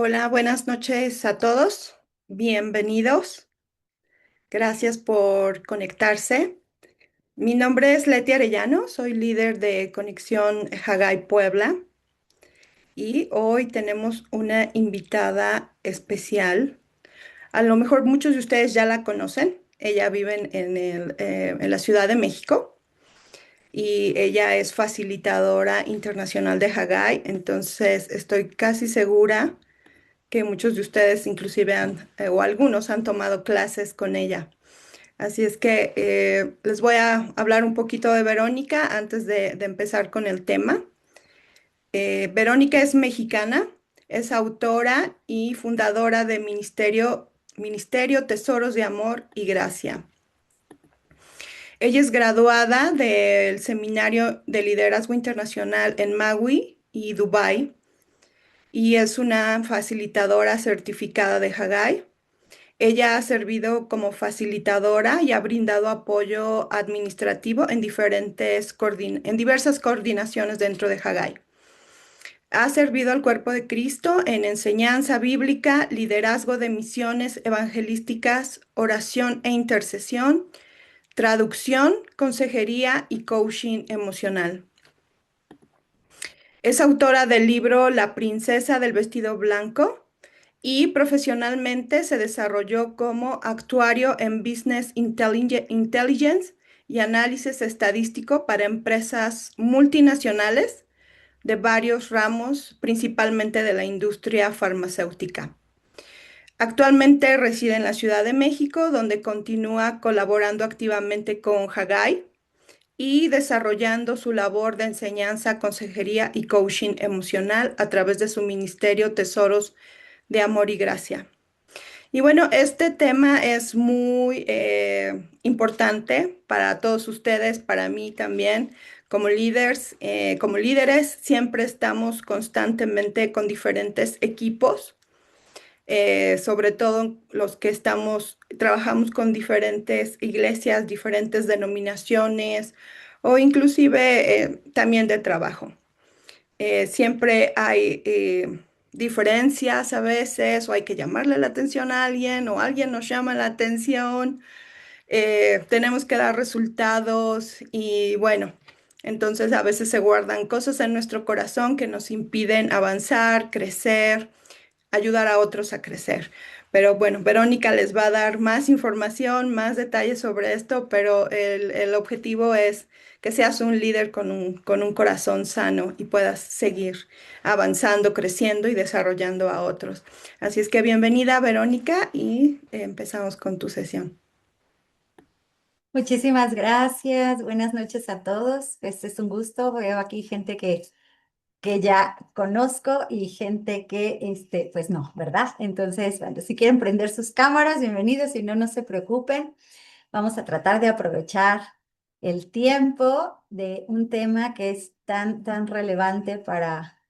Hola, buenas noches a todos. Bienvenidos. Gracias por conectarse. Mi nombre es Leti Arellano, soy líder de Conexión Haggai Puebla y hoy tenemos una invitada especial. A lo mejor muchos de ustedes ya la conocen. Ella vive en la Ciudad de México y ella es facilitadora internacional de Haggai, entonces estoy casi segura que muchos de ustedes inclusive o algunos han tomado clases con ella. Así es que les voy a hablar un poquito de Verónica antes de empezar con el tema. Verónica es mexicana, es autora y fundadora de Ministerio Tesoros de Amor y Gracia. Ella es graduada del Seminario de Liderazgo Internacional en Maui y Dubái y es una facilitadora certificada de Haggai. Ella ha servido como facilitadora y ha brindado apoyo administrativo en diversas coordinaciones dentro de Haggai. Ha servido al cuerpo de Cristo en enseñanza bíblica, liderazgo de misiones evangelísticas, oración e intercesión, traducción, consejería y coaching emocional. Es autora del libro La princesa del vestido blanco y profesionalmente se desarrolló como actuario en Intelligence y análisis estadístico para empresas multinacionales de varios ramos, principalmente de la industria farmacéutica. Actualmente reside en la Ciudad de México, donde continúa colaborando activamente con Haggai y desarrollando su labor de enseñanza, consejería y coaching emocional a través de su ministerio Tesoros de Amor y Gracia. Y bueno, este tema es muy importante para todos ustedes, para mí también. Como líderes, siempre estamos constantemente con diferentes equipos, sobre todo los que trabajamos con diferentes iglesias, diferentes denominaciones o inclusive también de trabajo. Siempre hay diferencias a veces, o hay que llamarle la atención a alguien, o alguien nos llama la atención, tenemos que dar resultados y bueno, entonces a veces se guardan cosas en nuestro corazón que nos impiden avanzar, crecer, ayudar a otros a crecer. Pero bueno, Verónica les va a dar más información, más detalles sobre esto, pero el objetivo es que seas un líder con un corazón sano y puedas seguir avanzando, creciendo y desarrollando a otros. Así es que bienvenida, Verónica, y empezamos con tu sesión. Muchísimas gracias. Buenas noches a todos. Este es un gusto. Veo aquí gente que ya conozco y gente que, pues no, ¿verdad? Entonces, bueno, si quieren prender sus cámaras, bienvenidos. Si no, no se preocupen. Vamos a tratar de aprovechar el tiempo de un tema que es tan relevante para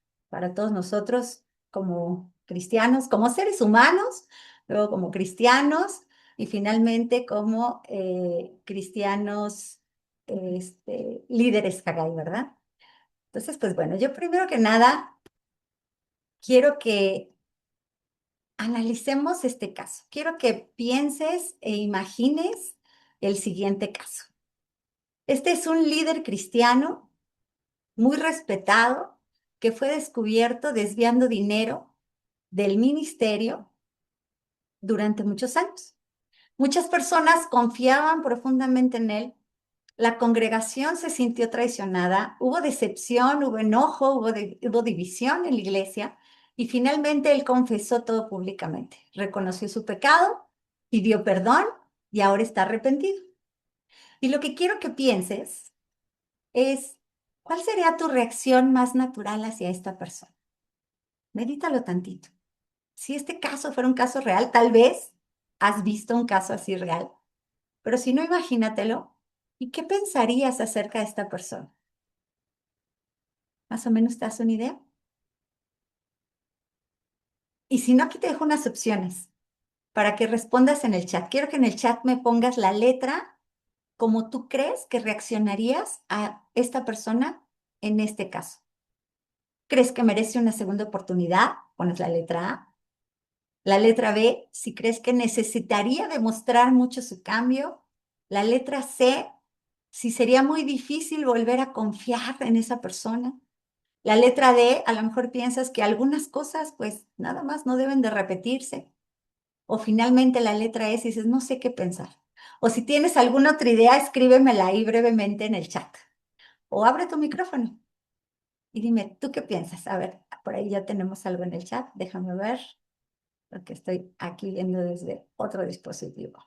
todos nosotros como cristianos, como seres humanos, luego como cristianos y finalmente como cristianos líderes Haggai, ¿verdad? Entonces, pues bueno, yo primero que nada quiero que analicemos este caso. Quiero que pienses e imagines el siguiente caso. Este es un líder cristiano muy respetado que fue descubierto desviando dinero del ministerio durante muchos años. Muchas personas confiaban profundamente en él. La congregación se sintió traicionada, hubo decepción, hubo enojo, hubo división en la iglesia y finalmente él confesó todo públicamente. Reconoció su pecado, pidió perdón y ahora está arrepentido. Y lo que quiero que pienses es, ¿cuál sería tu reacción más natural hacia esta persona? Medítalo tantito. Si este caso fuera un caso real, tal vez has visto un caso así real, pero si no, imagínatelo. ¿Y qué pensarías acerca de esta persona? ¿Más o menos te das una idea? Y si no, aquí te dejo unas opciones para que respondas en el chat. Quiero que en el chat me pongas la letra como tú crees que reaccionarías a esta persona en este caso. ¿Crees que merece una segunda oportunidad? Pones la letra A. La letra B, si crees que necesitaría demostrar mucho su cambio. La letra C, si sería muy difícil volver a confiar en esa persona. La letra D, a lo mejor piensas que algunas cosas, pues nada más no deben de repetirse. O finalmente la letra S, dices, no sé qué pensar. O si tienes alguna otra idea, escríbemela ahí brevemente en el chat. O abre tu micrófono y dime, ¿tú qué piensas? A ver, por ahí ya tenemos algo en el chat. Déjame ver, porque estoy aquí viendo desde otro dispositivo.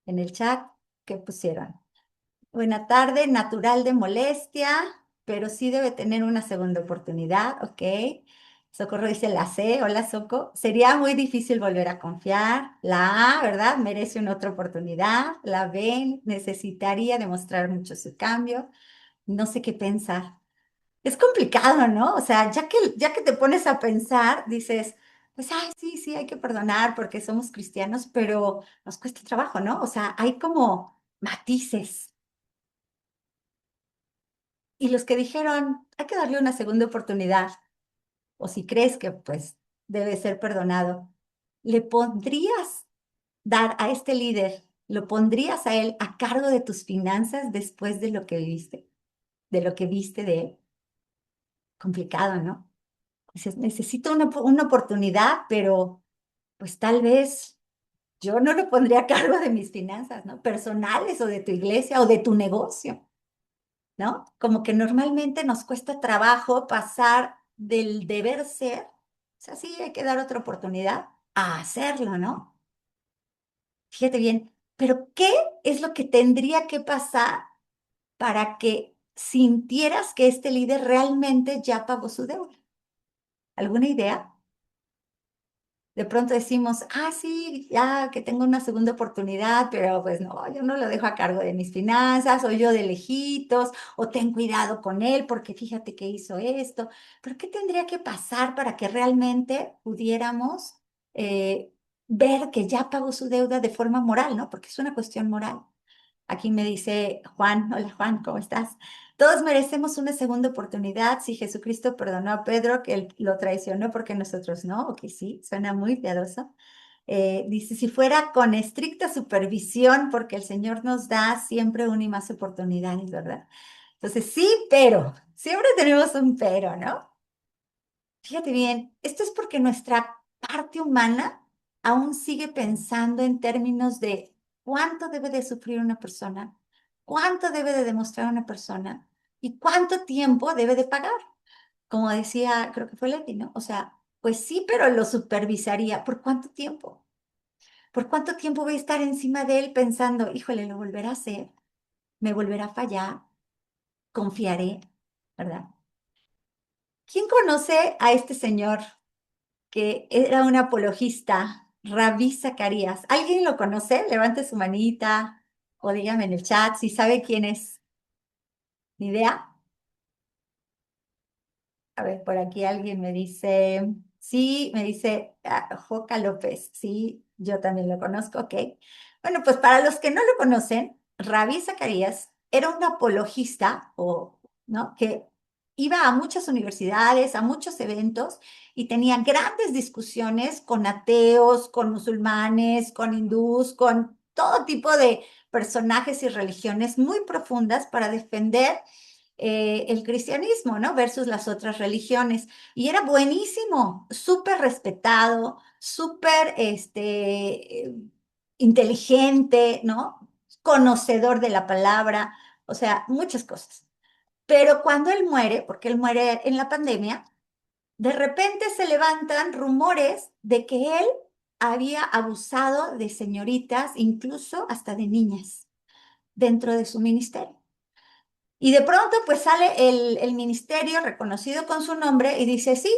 En el chat, ¿qué pusieron? Buena tarde, natural de molestia, pero sí debe tener una segunda oportunidad, ¿ok? Socorro dice la C, hola Soco. Sería muy difícil volver a confiar. La A, ¿verdad? Merece una otra oportunidad. La B, necesitaría demostrar mucho su cambio. No sé qué pensar. Es complicado, ¿no? O sea, ya que te pones a pensar, dices, pues, ay, sí, sí, hay que perdonar porque somos cristianos, pero nos cuesta trabajo, ¿no? O sea, hay como matices. Y los que dijeron, hay que darle una segunda oportunidad, o si crees que pues debe ser perdonado, ¿le pondrías dar a este líder, lo pondrías a él a cargo de tus finanzas después de lo que viviste, de lo que viste de él? Complicado, ¿no? Dices, necesito una oportunidad, pero pues tal vez yo no lo pondría a cargo de mis finanzas, ¿no? Personales o de tu iglesia o de tu negocio. ¿No? Como que normalmente nos cuesta trabajo pasar del deber ser, o sea, sí hay que dar otra oportunidad, a hacerlo, ¿no? Fíjate bien, pero ¿qué es lo que tendría que pasar para que sintieras que este líder realmente ya pagó su deuda? ¿Alguna idea? De pronto decimos, ah, sí, ya que tengo una segunda oportunidad, pero pues no, yo no lo dejo a cargo de mis finanzas, o yo de lejitos, o ten cuidado con él porque fíjate que hizo esto. Pero ¿qué tendría que pasar para que realmente pudiéramos eh, ver que ya pagó su deuda de forma moral, ¿no? Porque es una cuestión moral. Aquí me dice Juan, hola Juan, ¿cómo estás? Todos merecemos una segunda oportunidad si Jesucristo perdonó a Pedro, que él lo traicionó porque nosotros no, ok, sí, suena muy piadoso. Dice, si fuera con estricta supervisión, porque el Señor nos da siempre una y más oportunidades, ¿verdad? Entonces, sí, pero, siempre tenemos un pero, ¿no? Fíjate bien, esto es porque nuestra parte humana aún sigue pensando en términos de cuánto debe de sufrir una persona, cuánto debe de demostrar una persona y cuánto tiempo debe de pagar. Como decía, creo que fue Leti, ¿no? O sea, pues sí, pero lo supervisaría. ¿Por cuánto tiempo? ¿Por cuánto tiempo voy a estar encima de él pensando, híjole, lo volverá a hacer, me volverá a fallar, confiaré, ¿verdad? ¿Quién conoce a este señor que era un apologista, Rabí Zacarías? ¿Alguien lo conoce? Levante su manita o dígame en el chat si sabe quién es. ¿Ni idea? A ver, por aquí alguien me dice, sí, me dice Joca López, sí, yo también lo conozco, ok. Bueno, pues para los que no lo conocen, Rabí Zacarías era un apologista, o, ¿no? Que iba a muchas universidades, a muchos eventos y tenía grandes discusiones con ateos, con musulmanes, con hindús, con todo tipo de personajes y religiones muy profundas para defender el cristianismo, ¿no? Versus las otras religiones. Y era buenísimo, súper respetado, súper inteligente, ¿no? Conocedor de la palabra, o sea, muchas cosas. Pero cuando él muere, porque él muere en la pandemia, de repente se levantan rumores de que él había abusado de señoritas, incluso hasta de niñas, dentro de su ministerio. Y de pronto pues sale el ministerio reconocido con su nombre y dice, sí,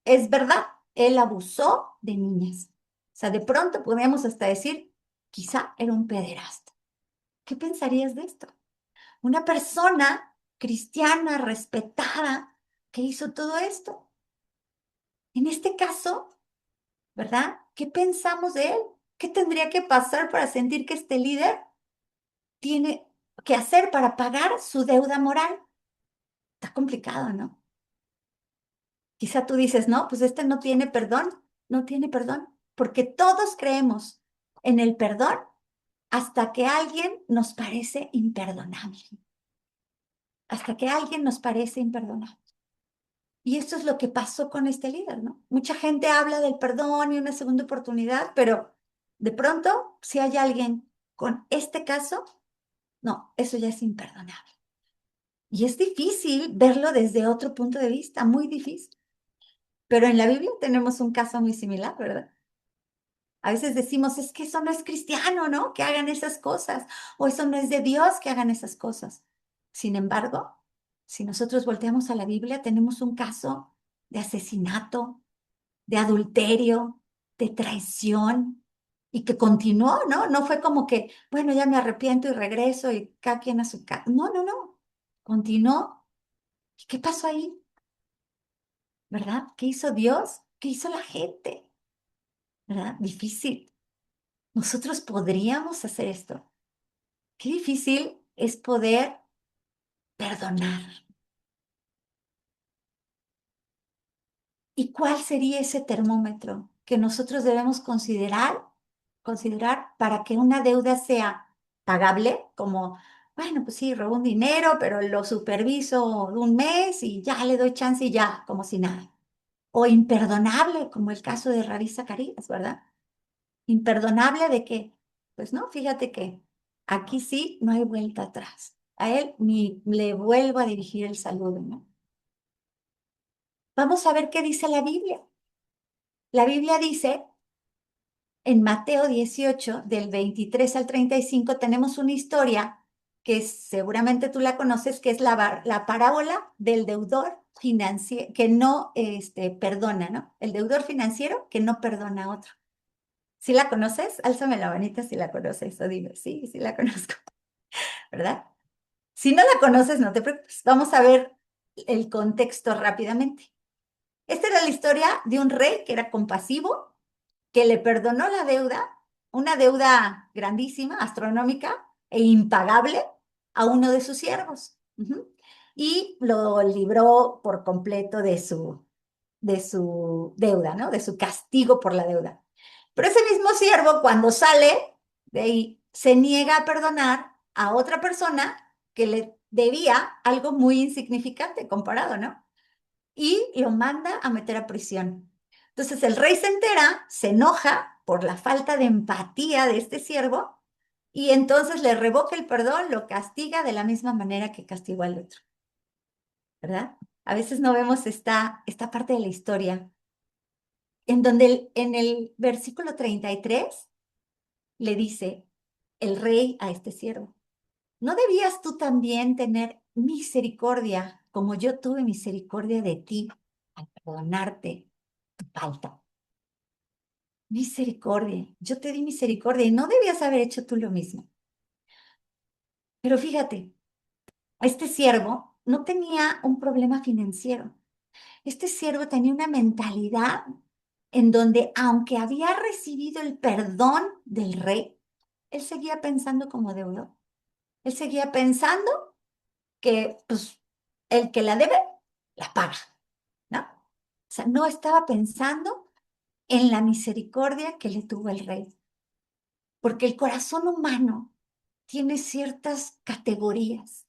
es verdad, él abusó de niñas. O sea, de pronto podríamos hasta decir, quizá era un pederasta. ¿Qué pensarías de esto? Una persona cristiana, respetada, que hizo todo esto. En este caso, ¿verdad? ¿Qué pensamos de él? ¿Qué tendría que pasar para sentir que este líder tiene que hacer para pagar su deuda moral? Está complicado, ¿no? Quizá tú dices, no, pues este no tiene perdón. no tiene perdón, porque todos creemos en el perdón hasta que alguien nos parece imperdonable, hasta que alguien nos parece imperdonable. Y esto es lo que pasó con este líder, ¿no? Mucha gente habla del perdón y una segunda oportunidad, pero de pronto, si hay alguien con este caso, no, eso ya es imperdonable. Y es difícil verlo desde otro punto de vista, muy difícil. Pero en la Biblia tenemos un caso muy similar, ¿verdad? A veces decimos, es que eso no es cristiano, ¿no? Que hagan esas cosas, o eso no es de Dios que hagan esas cosas. Sin embargo, si nosotros volteamos a la Biblia, tenemos un caso de asesinato, de adulterio, de traición, y que continuó, ¿no? No fue como que, bueno, ya me arrepiento y regreso y cada quien a su casa. No, no, no. Continuó. ¿Y qué pasó ahí? ¿Verdad? ¿Qué hizo Dios? ¿Qué hizo la gente? ¿Verdad? Difícil. Nosotros podríamos hacer esto. Qué difícil es poder perdonar. ¿Y cuál sería ese termómetro que nosotros debemos considerar para que una deuda sea pagable? Como, bueno, pues sí, robó un dinero, pero lo superviso un mes y ya le doy chance y ya, como si nada. O imperdonable, como el caso de Ravi Zacarías, ¿verdad? Imperdonable de que, pues no, fíjate que aquí sí no hay vuelta atrás. A él ni le vuelvo a dirigir el saludo, ¿no? Vamos a ver qué dice la Biblia. La Biblia dice, en Mateo 18, del 23 al 35, tenemos una historia que seguramente tú la conoces, que es la parábola del deudor financiero que no perdona, ¿no? El deudor financiero que no perdona a otro. ¿Sí la conoces? Álzame la manita si la conoces o dime, sí, sí la conozco, ¿verdad? Si no la conoces, no te preocupes. Vamos a ver el contexto rápidamente. Esta era la historia de un rey que era compasivo, que le perdonó la deuda, una deuda grandísima, astronómica e impagable a uno de sus siervos. Y lo libró por completo de su deuda, ¿no? De su castigo por la deuda. Pero ese mismo siervo, cuando sale de ahí, se niega a perdonar a otra persona que le debía algo muy insignificante comparado, ¿no? Y lo manda a meter a prisión. Entonces el rey se entera, se enoja por la falta de empatía de este siervo y entonces le revoca el perdón, lo castiga de la misma manera que castigó al otro, ¿verdad? A veces no vemos esta parte de la historia en donde en el versículo 33 le dice el rey a este siervo, ¿no debías tú también tener misericordia como yo tuve misericordia de ti al perdonarte tu falta? Misericordia, yo te di misericordia y no debías haber hecho tú lo mismo. Pero fíjate, este siervo no tenía un problema financiero. Este siervo tenía una mentalidad en donde, aunque había recibido el perdón del rey, él seguía pensando como deudor. Él seguía pensando que, pues, el que la debe, la paga, ¿no? O sea, no estaba pensando en la misericordia que le tuvo el rey. Porque el corazón humano tiene ciertas categorías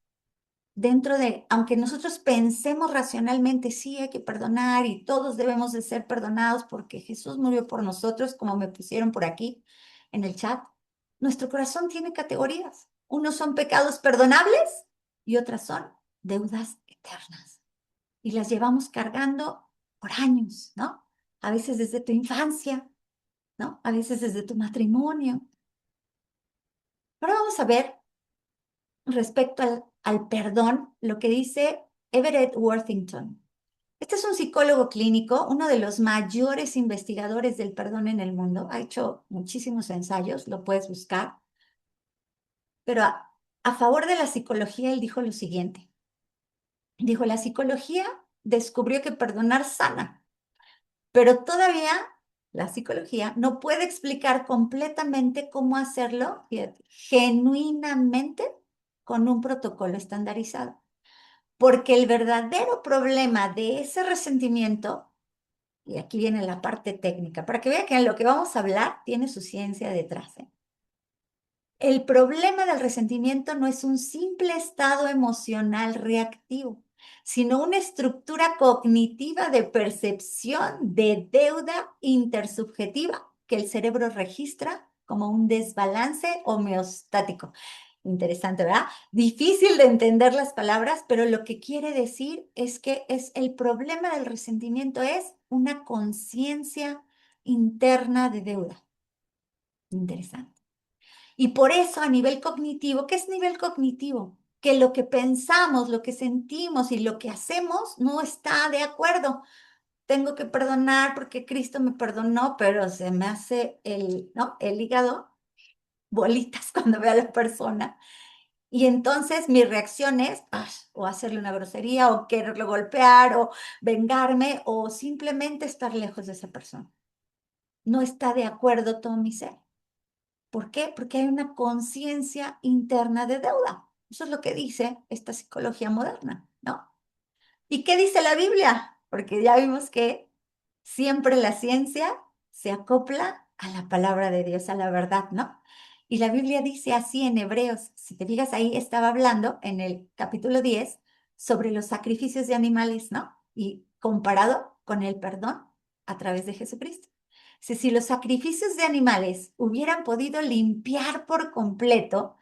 dentro de, aunque nosotros pensemos racionalmente, sí, hay que perdonar y todos debemos de ser perdonados porque Jesús murió por nosotros, como me pusieron por aquí en el chat, nuestro corazón tiene categorías. Unos son pecados perdonables y otras son deudas eternas. Y las llevamos cargando por años, ¿no? A veces desde tu infancia, ¿no? A veces desde tu matrimonio. Ahora vamos a ver respecto al perdón lo que dice Everett Worthington. Este es un psicólogo clínico, uno de los mayores investigadores del perdón en el mundo. Ha hecho muchísimos ensayos, lo puedes buscar. Pero a favor de la psicología, él dijo lo siguiente. Dijo, la psicología descubrió que perdonar sana, pero todavía la psicología no puede explicar completamente cómo hacerlo, fíjate, genuinamente con un protocolo estandarizado. Porque el verdadero problema de ese resentimiento Y aquí viene la parte técnica, para que vean que lo que vamos a hablar tiene su ciencia detrás, ¿eh? El problema del resentimiento no es un simple estado emocional reactivo, sino una estructura cognitiva de percepción de deuda intersubjetiva que el cerebro registra como un desbalance homeostático. Interesante, ¿verdad? Difícil de entender las palabras, pero lo que quiere decir es que el problema del resentimiento es una conciencia interna de deuda. Interesante. Y por eso a nivel cognitivo, ¿qué es nivel cognitivo? Que lo que pensamos, lo que sentimos y lo que hacemos no está de acuerdo. Tengo que perdonar porque Cristo me perdonó, pero se me hace ¿no? El hígado bolitas cuando veo a la persona. Y entonces mi reacción es o hacerle una grosería o quererlo golpear o vengarme o simplemente estar lejos de esa persona. No está de acuerdo todo mi ser. ¿Por qué? Porque hay una conciencia interna de deuda. Eso es lo que dice esta psicología moderna, ¿no? ¿Y qué dice la Biblia? Porque ya vimos que siempre la ciencia se acopla a la palabra de Dios, a la verdad, ¿no? Y la Biblia dice así en Hebreos, si te fijas ahí estaba hablando en el capítulo 10 sobre los sacrificios de animales, ¿no? Y comparado con el perdón a través de Jesucristo. Si los sacrificios de animales hubieran podido limpiar por completo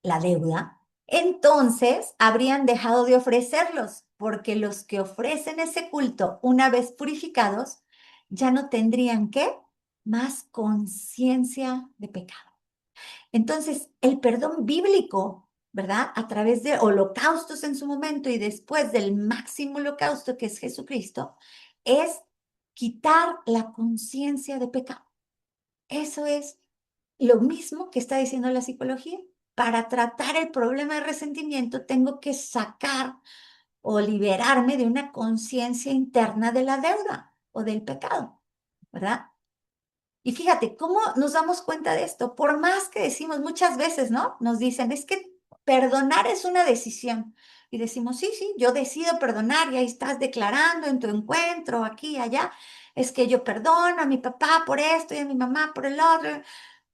la deuda, entonces habrían dejado de ofrecerlos, porque los que ofrecen ese culto una vez purificados ya no tendrían ¿qué? Más conciencia de pecado. Entonces, el perdón bíblico, ¿verdad? A través de holocaustos en su momento y después del máximo holocausto que es Jesucristo, es quitar la conciencia de pecado. Eso es lo mismo que está diciendo la psicología. Para tratar el problema de resentimiento, tengo que sacar o liberarme de una conciencia interna de la deuda o del pecado, ¿verdad? Y fíjate, ¿cómo nos damos cuenta de esto? Por más que decimos muchas veces, ¿no? Nos dicen, es que perdonar es una decisión. Y decimos, sí, sí, yo decido perdonar y ahí estás declarando en tu encuentro, aquí, allá, es que yo perdono a mi papá por esto y a mi mamá por el otro.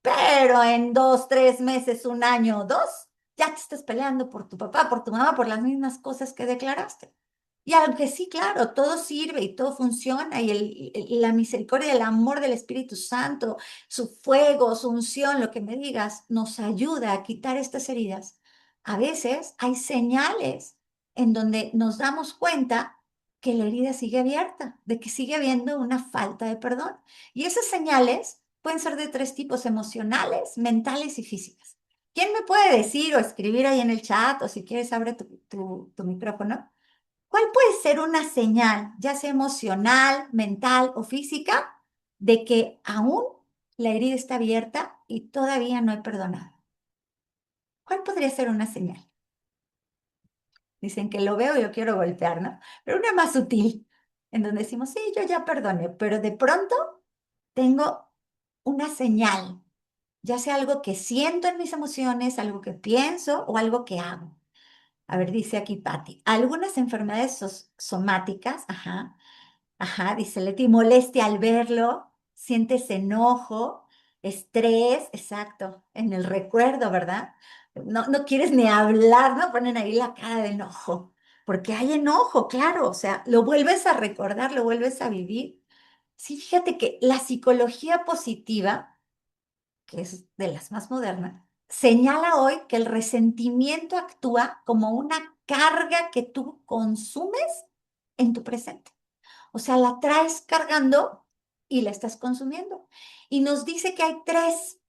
Pero en 2, 3 meses, un año o dos, ya te estás peleando por tu papá, por tu mamá, por las mismas cosas que declaraste. Y aunque sí, claro, todo sirve y todo funciona y la misericordia, el amor del Espíritu Santo, su fuego, su unción, lo que me digas, nos ayuda a quitar estas heridas. A veces hay señales en donde nos damos cuenta que la herida sigue abierta, de que sigue habiendo una falta de perdón. Y esas señales pueden ser de tres tipos: emocionales, mentales y físicas. ¿Quién me puede decir o escribir ahí en el chat o si quieres abre tu micrófono? ¿Cuál puede ser una señal, ya sea emocional, mental o física, de que aún la herida está abierta y todavía no he perdonado? ¿Cuál podría ser una señal? Dicen que lo veo y yo quiero golpear, ¿no? Pero una más sutil, en donde decimos, sí, yo ya perdoné, pero de pronto tengo una señal, ya sea algo que siento en mis emociones, algo que pienso o algo que hago. A ver, dice aquí Patti, algunas enfermedades somáticas, ajá, ajá, dice Leti, molestia al verlo, sientes enojo, estrés, exacto, en el recuerdo, ¿verdad? No, no quieres ni hablar, ¿no? Ponen ahí la cara de enojo, porque hay enojo, claro, o sea, lo vuelves a recordar, lo vuelves a vivir. Sí, fíjate que la psicología positiva, que es de las más modernas, señala hoy que el resentimiento actúa como una carga que tú consumes en tu presente. O sea, la traes cargando y la estás consumiendo. Y nos dice que hay tres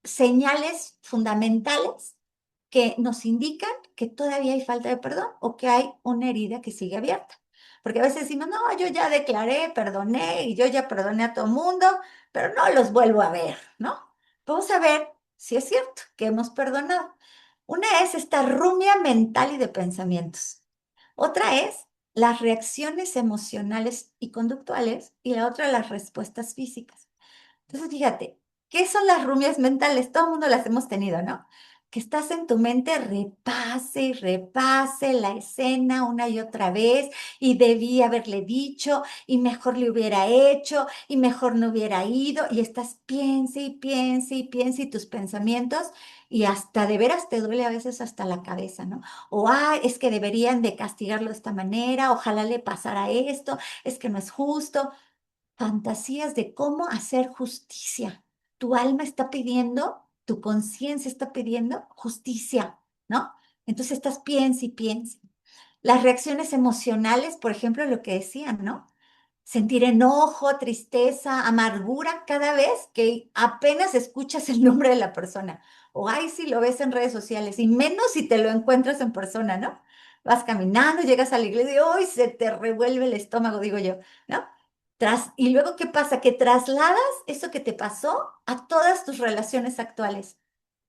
señales fundamentales que nos indican que todavía hay falta de perdón o que hay una herida que sigue abierta. Porque a veces decimos, no, yo ya declaré, perdoné y yo ya perdoné a todo mundo, pero no los vuelvo a ver, ¿no? Vamos a ver si es cierto que hemos perdonado. Una es esta rumia mental y de pensamientos. Otra es las reacciones emocionales y conductuales y la otra las respuestas físicas. Entonces, fíjate, ¿qué son las rumias mentales? Todo el mundo las hemos tenido, ¿no? que estás en tu mente, repase y repase la escena una y otra vez, y debí haberle dicho, y mejor le hubiera hecho, y mejor no hubiera ido, y estás piense y piense y piense y tus pensamientos, y hasta de veras te duele a veces hasta la cabeza, ¿no? O, es que deberían de castigarlo de esta manera, ojalá le pasara esto, es que no es justo. Fantasías de cómo hacer justicia. Tu alma está pidiendo, tu conciencia está pidiendo justicia, ¿no? Entonces estás piensa y piensa. Las reacciones emocionales, por ejemplo, lo que decían, ¿no? Sentir enojo, tristeza, amargura cada vez que apenas escuchas el nombre de la persona. O ay, si lo ves en redes sociales, y menos si te lo encuentras en persona, ¿no? Vas caminando, llegas a la iglesia y ¡ay! Se te revuelve el estómago, digo yo, ¿no? Y luego, ¿qué pasa? Que trasladas eso que te pasó a todas tus relaciones actuales.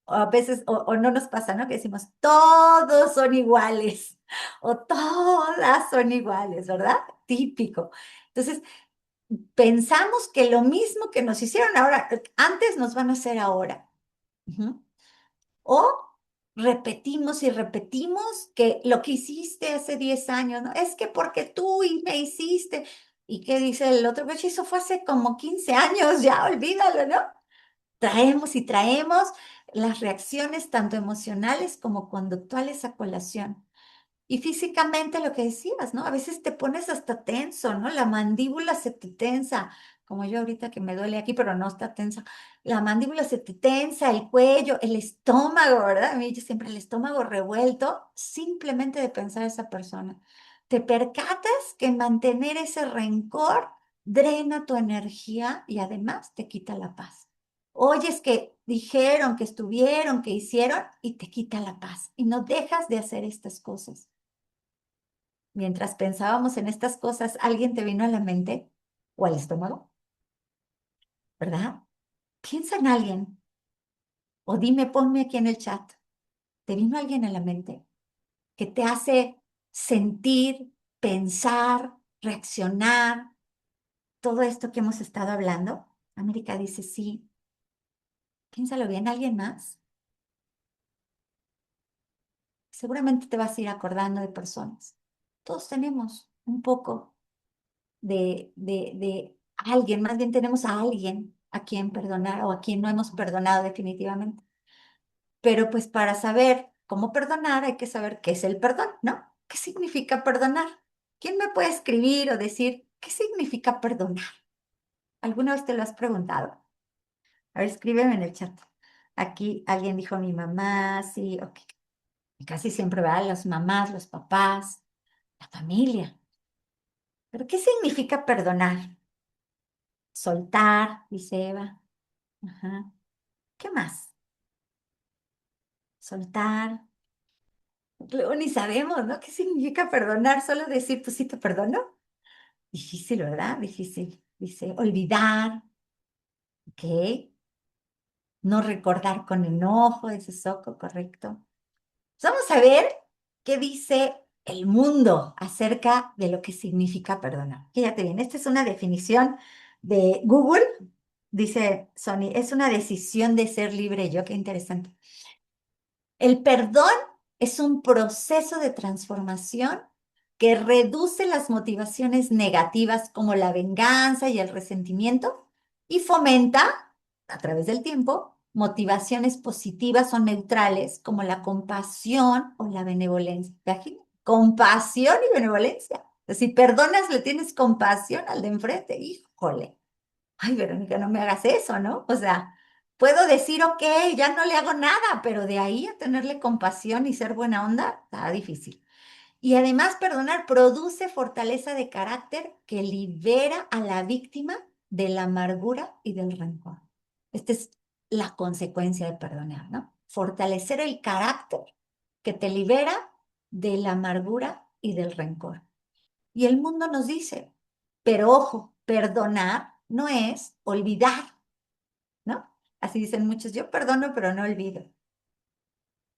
O a veces, o no nos pasa, ¿no? Que decimos, todos son iguales, o todas son iguales, ¿verdad? Típico. Entonces, pensamos que lo mismo que nos hicieron ahora, antes nos van a hacer ahora. Ujú. O repetimos y repetimos que lo que hiciste hace 10 años, ¿no? Es que porque tú y me hiciste. ¿Y qué dice el otro? Pues eso fue hace como 15 años, ya olvídalo, ¿no? Traemos y traemos las reacciones tanto emocionales como conductuales a colación. Y físicamente lo que decías, ¿no? A veces te pones hasta tenso, ¿no? La mandíbula se te tensa, como yo ahorita que me duele aquí, pero no está tensa. La mandíbula se te tensa, el cuello, el estómago, ¿verdad? A mí yo siempre el estómago revuelto, simplemente de pensar a esa persona. Te percatas que mantener ese rencor drena tu energía y además te quita la paz. Oyes que dijeron, que estuvieron, que hicieron y te quita la paz y no dejas de hacer estas cosas. Mientras pensábamos en estas cosas, ¿alguien te vino a la mente o al estómago? ¿Verdad? Piensa en alguien o dime, ponme aquí en el chat. ¿Te vino alguien a la mente que te hace sentir, pensar, reaccionar, todo esto que hemos estado hablando? América dice sí. Piénsalo bien, ¿alguien más? Seguramente te vas a ir acordando de personas. Todos tenemos un poco de alguien, más bien tenemos a alguien a quien perdonar o a quien no hemos perdonado definitivamente. Pero pues para saber cómo perdonar hay que saber qué es el perdón, ¿no? ¿Qué significa perdonar? ¿Quién me puede escribir o decir qué significa perdonar? ¿Alguna vez te lo has preguntado? A ver, escríbeme en el chat. Aquí alguien dijo mi mamá, sí, ok. Y casi siempre, ¿verdad? Las mamás, los papás, la familia. ¿Pero qué significa perdonar? Soltar, dice Eva. Ajá. ¿Qué más? Soltar. Luego ni sabemos, ¿no? ¿Qué significa perdonar? Solo decir, pues sí te perdono. Difícil, ¿verdad? Difícil. Dice, olvidar, ¿ok? No recordar con enojo, ese soco, correcto. Pues vamos a ver qué dice el mundo acerca de lo que significa perdonar. Fíjate bien, esta es una definición de Google. Dice Sony, es una decisión de ser libre yo. Qué interesante. El perdón es un proceso de transformación que reduce las motivaciones negativas como la venganza y el resentimiento y fomenta, a través del tiempo, motivaciones positivas o neutrales como la compasión o la benevolencia. ¿Te imaginas? Compasión y benevolencia. Si perdonas, le tienes compasión al de enfrente. Híjole. Ay, Verónica, no me hagas eso, ¿no? O sea, puedo decir, ok, ya no le hago nada, pero de ahí a tenerle compasión y ser buena onda, está difícil. Y además, perdonar produce fortaleza de carácter que libera a la víctima de la amargura y del rencor. Esta es la consecuencia de perdonar, ¿no? Fortalecer el carácter que te libera de la amargura y del rencor. Y el mundo nos dice, pero ojo, perdonar no es olvidar, ¿no? Así dicen muchos, yo perdono, pero no olvido.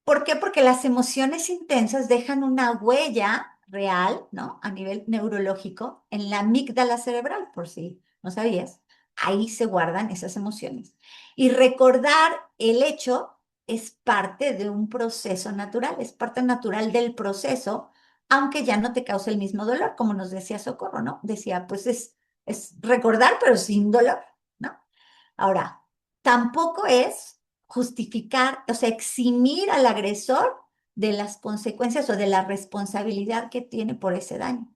¿Por qué? Porque las emociones intensas dejan una huella real, ¿no? A nivel neurológico en la amígdala cerebral, por si no sabías. Ahí se guardan esas emociones. Y recordar el hecho es parte de un proceso natural, es parte natural del proceso, aunque ya no te cause el mismo dolor, como nos decía Socorro, ¿no? Decía, pues es recordar, pero sin dolor, ¿no? Ahora, tampoco es justificar, o sea, eximir al agresor de las consecuencias o de la responsabilidad que tiene por ese daño.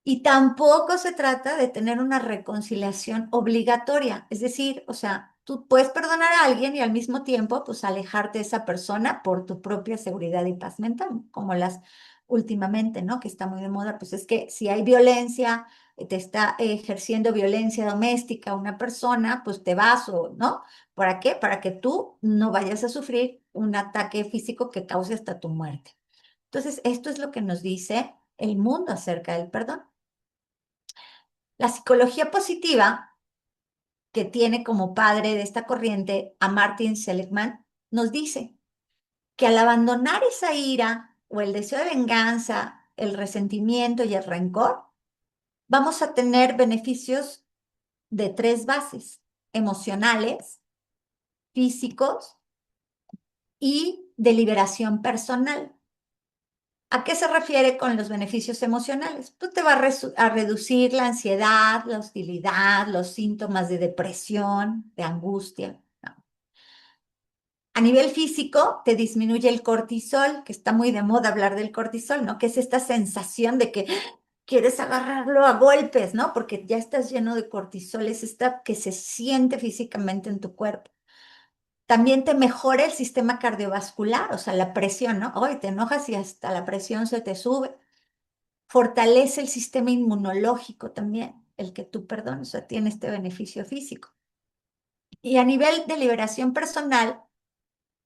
Y tampoco se trata de tener una reconciliación obligatoria, es decir, o sea, tú puedes perdonar a alguien y al mismo tiempo, pues alejarte de esa persona por tu propia seguridad y paz mental, como las últimamente, ¿no? Que está muy de moda, pues es que si hay violencia, te está ejerciendo violencia doméstica una persona, pues te vas o, ¿no? ¿Para qué? Para que tú no vayas a sufrir un ataque físico que cause hasta tu muerte. Entonces, esto es lo que nos dice el mundo acerca del perdón. La psicología positiva, que tiene como padre de esta corriente a Martin Seligman, nos dice que al abandonar esa ira o el deseo de venganza, el resentimiento y el rencor, vamos a tener beneficios de tres bases: emocionales, físicos y de liberación personal. ¿A qué se refiere con los beneficios emocionales? Pues te va a reducir la ansiedad, la hostilidad, los síntomas de depresión, de angustia, ¿no? A nivel físico, te disminuye el cortisol, que está muy de moda hablar del cortisol, ¿no? Que es esta sensación de que quieres agarrarlo a golpes, ¿no? Porque ya estás lleno de cortisol, es esta que se siente físicamente en tu cuerpo. También te mejora el sistema cardiovascular, o sea, la presión, ¿no? Hoy te enojas y hasta la presión se te sube. Fortalece el sistema inmunológico también, el que tú perdones, o sea, tiene este beneficio físico. Y a nivel de liberación personal,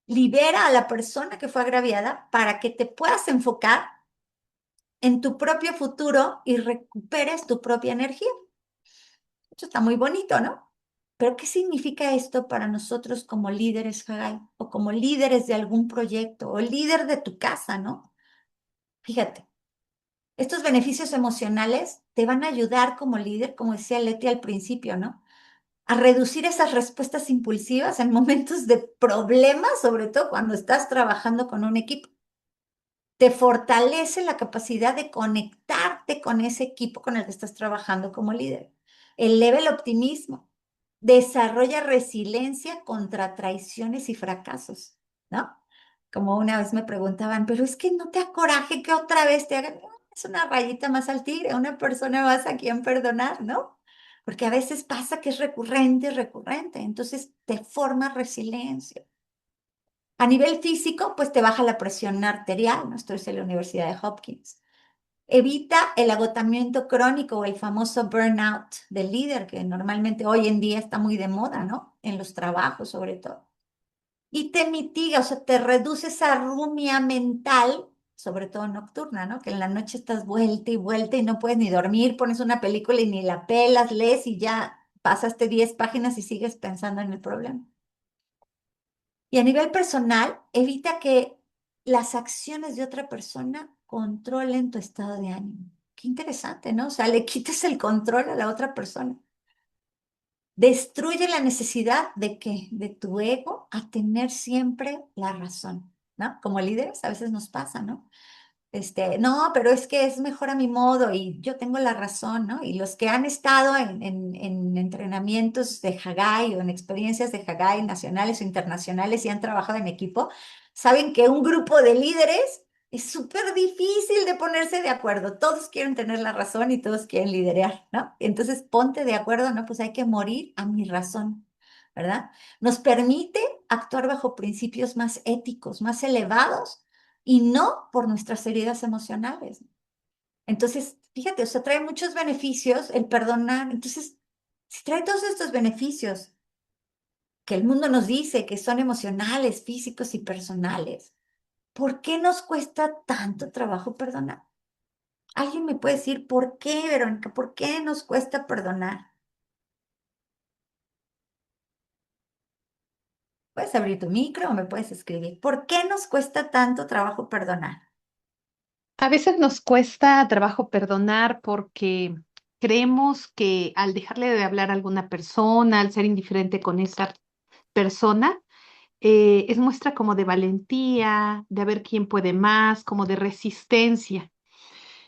libera a la persona que fue agraviada para que te puedas enfocar en tu propio futuro y recuperes tu propia energía. Esto está muy bonito, ¿no? Pero ¿qué significa esto para nosotros como líderes, Hagai? O como líderes de algún proyecto, o líder de tu casa, ¿no? Fíjate, estos beneficios emocionales te van a ayudar como líder, como decía Leti al principio, ¿no? A reducir esas respuestas impulsivas en momentos de problemas, sobre todo cuando estás trabajando con un equipo. Te fortalece la capacidad de conectarte con ese equipo con el que estás trabajando como líder. Eleva el optimismo, desarrolla resiliencia contra traiciones y fracasos, ¿no? Como una vez me preguntaban, pero es que no te da coraje que otra vez te hagan, "No, es una rayita más al tigre, una persona más a quien perdonar, ¿no? Porque a veces pasa que es recurrente, recurrente, entonces te forma resiliencia. A nivel físico, pues te baja la presión arterial, ¿no? Esto es en la Universidad de Hopkins. Evita el agotamiento crónico o el famoso burnout del líder, que normalmente hoy en día está muy de moda, ¿no? En los trabajos sobre todo. Y te mitiga, o sea, te reduce esa rumia mental, sobre todo nocturna, ¿no? Que en la noche estás vuelta y no puedes ni dormir, pones una película y ni la pelas, lees y ya pasaste 10 páginas y sigues pensando en el problema. Y a nivel personal, evita que las acciones de otra persona controlen tu estado de ánimo. Qué interesante, ¿no? O sea, le quites el control a la otra persona. Destruye la necesidad de que, de tu ego, a tener siempre la razón, ¿no? Como líderes a veces nos pasa, ¿no? No, pero es que es mejor a mi modo y yo tengo la razón, ¿no? Y los que han estado en entrenamientos de Hagai o en experiencias de Hagai nacionales o internacionales y han trabajado en equipo, saben que un grupo de líderes es súper difícil de ponerse de acuerdo. Todos quieren tener la razón y todos quieren liderar, ¿no? Entonces ponte de acuerdo, ¿no? Pues hay que morir a mi razón, ¿verdad? Nos permite actuar bajo principios más éticos, más elevados y no por nuestras heridas emocionales. Entonces, fíjate, o sea, trae muchos beneficios el perdonar. Entonces, si trae todos estos beneficios que el mundo nos dice que son emocionales, físicos y personales, ¿por qué nos cuesta tanto trabajo perdonar? ¿Alguien me puede decir por qué, Verónica? ¿Por qué nos cuesta perdonar? Puedes abrir tu micro o me puedes escribir. ¿Por qué nos cuesta tanto trabajo perdonar? A veces nos cuesta trabajo perdonar porque creemos que al dejarle de hablar a alguna persona, al ser indiferente con esa persona, es muestra como de valentía, de a ver quién puede más, como de resistencia.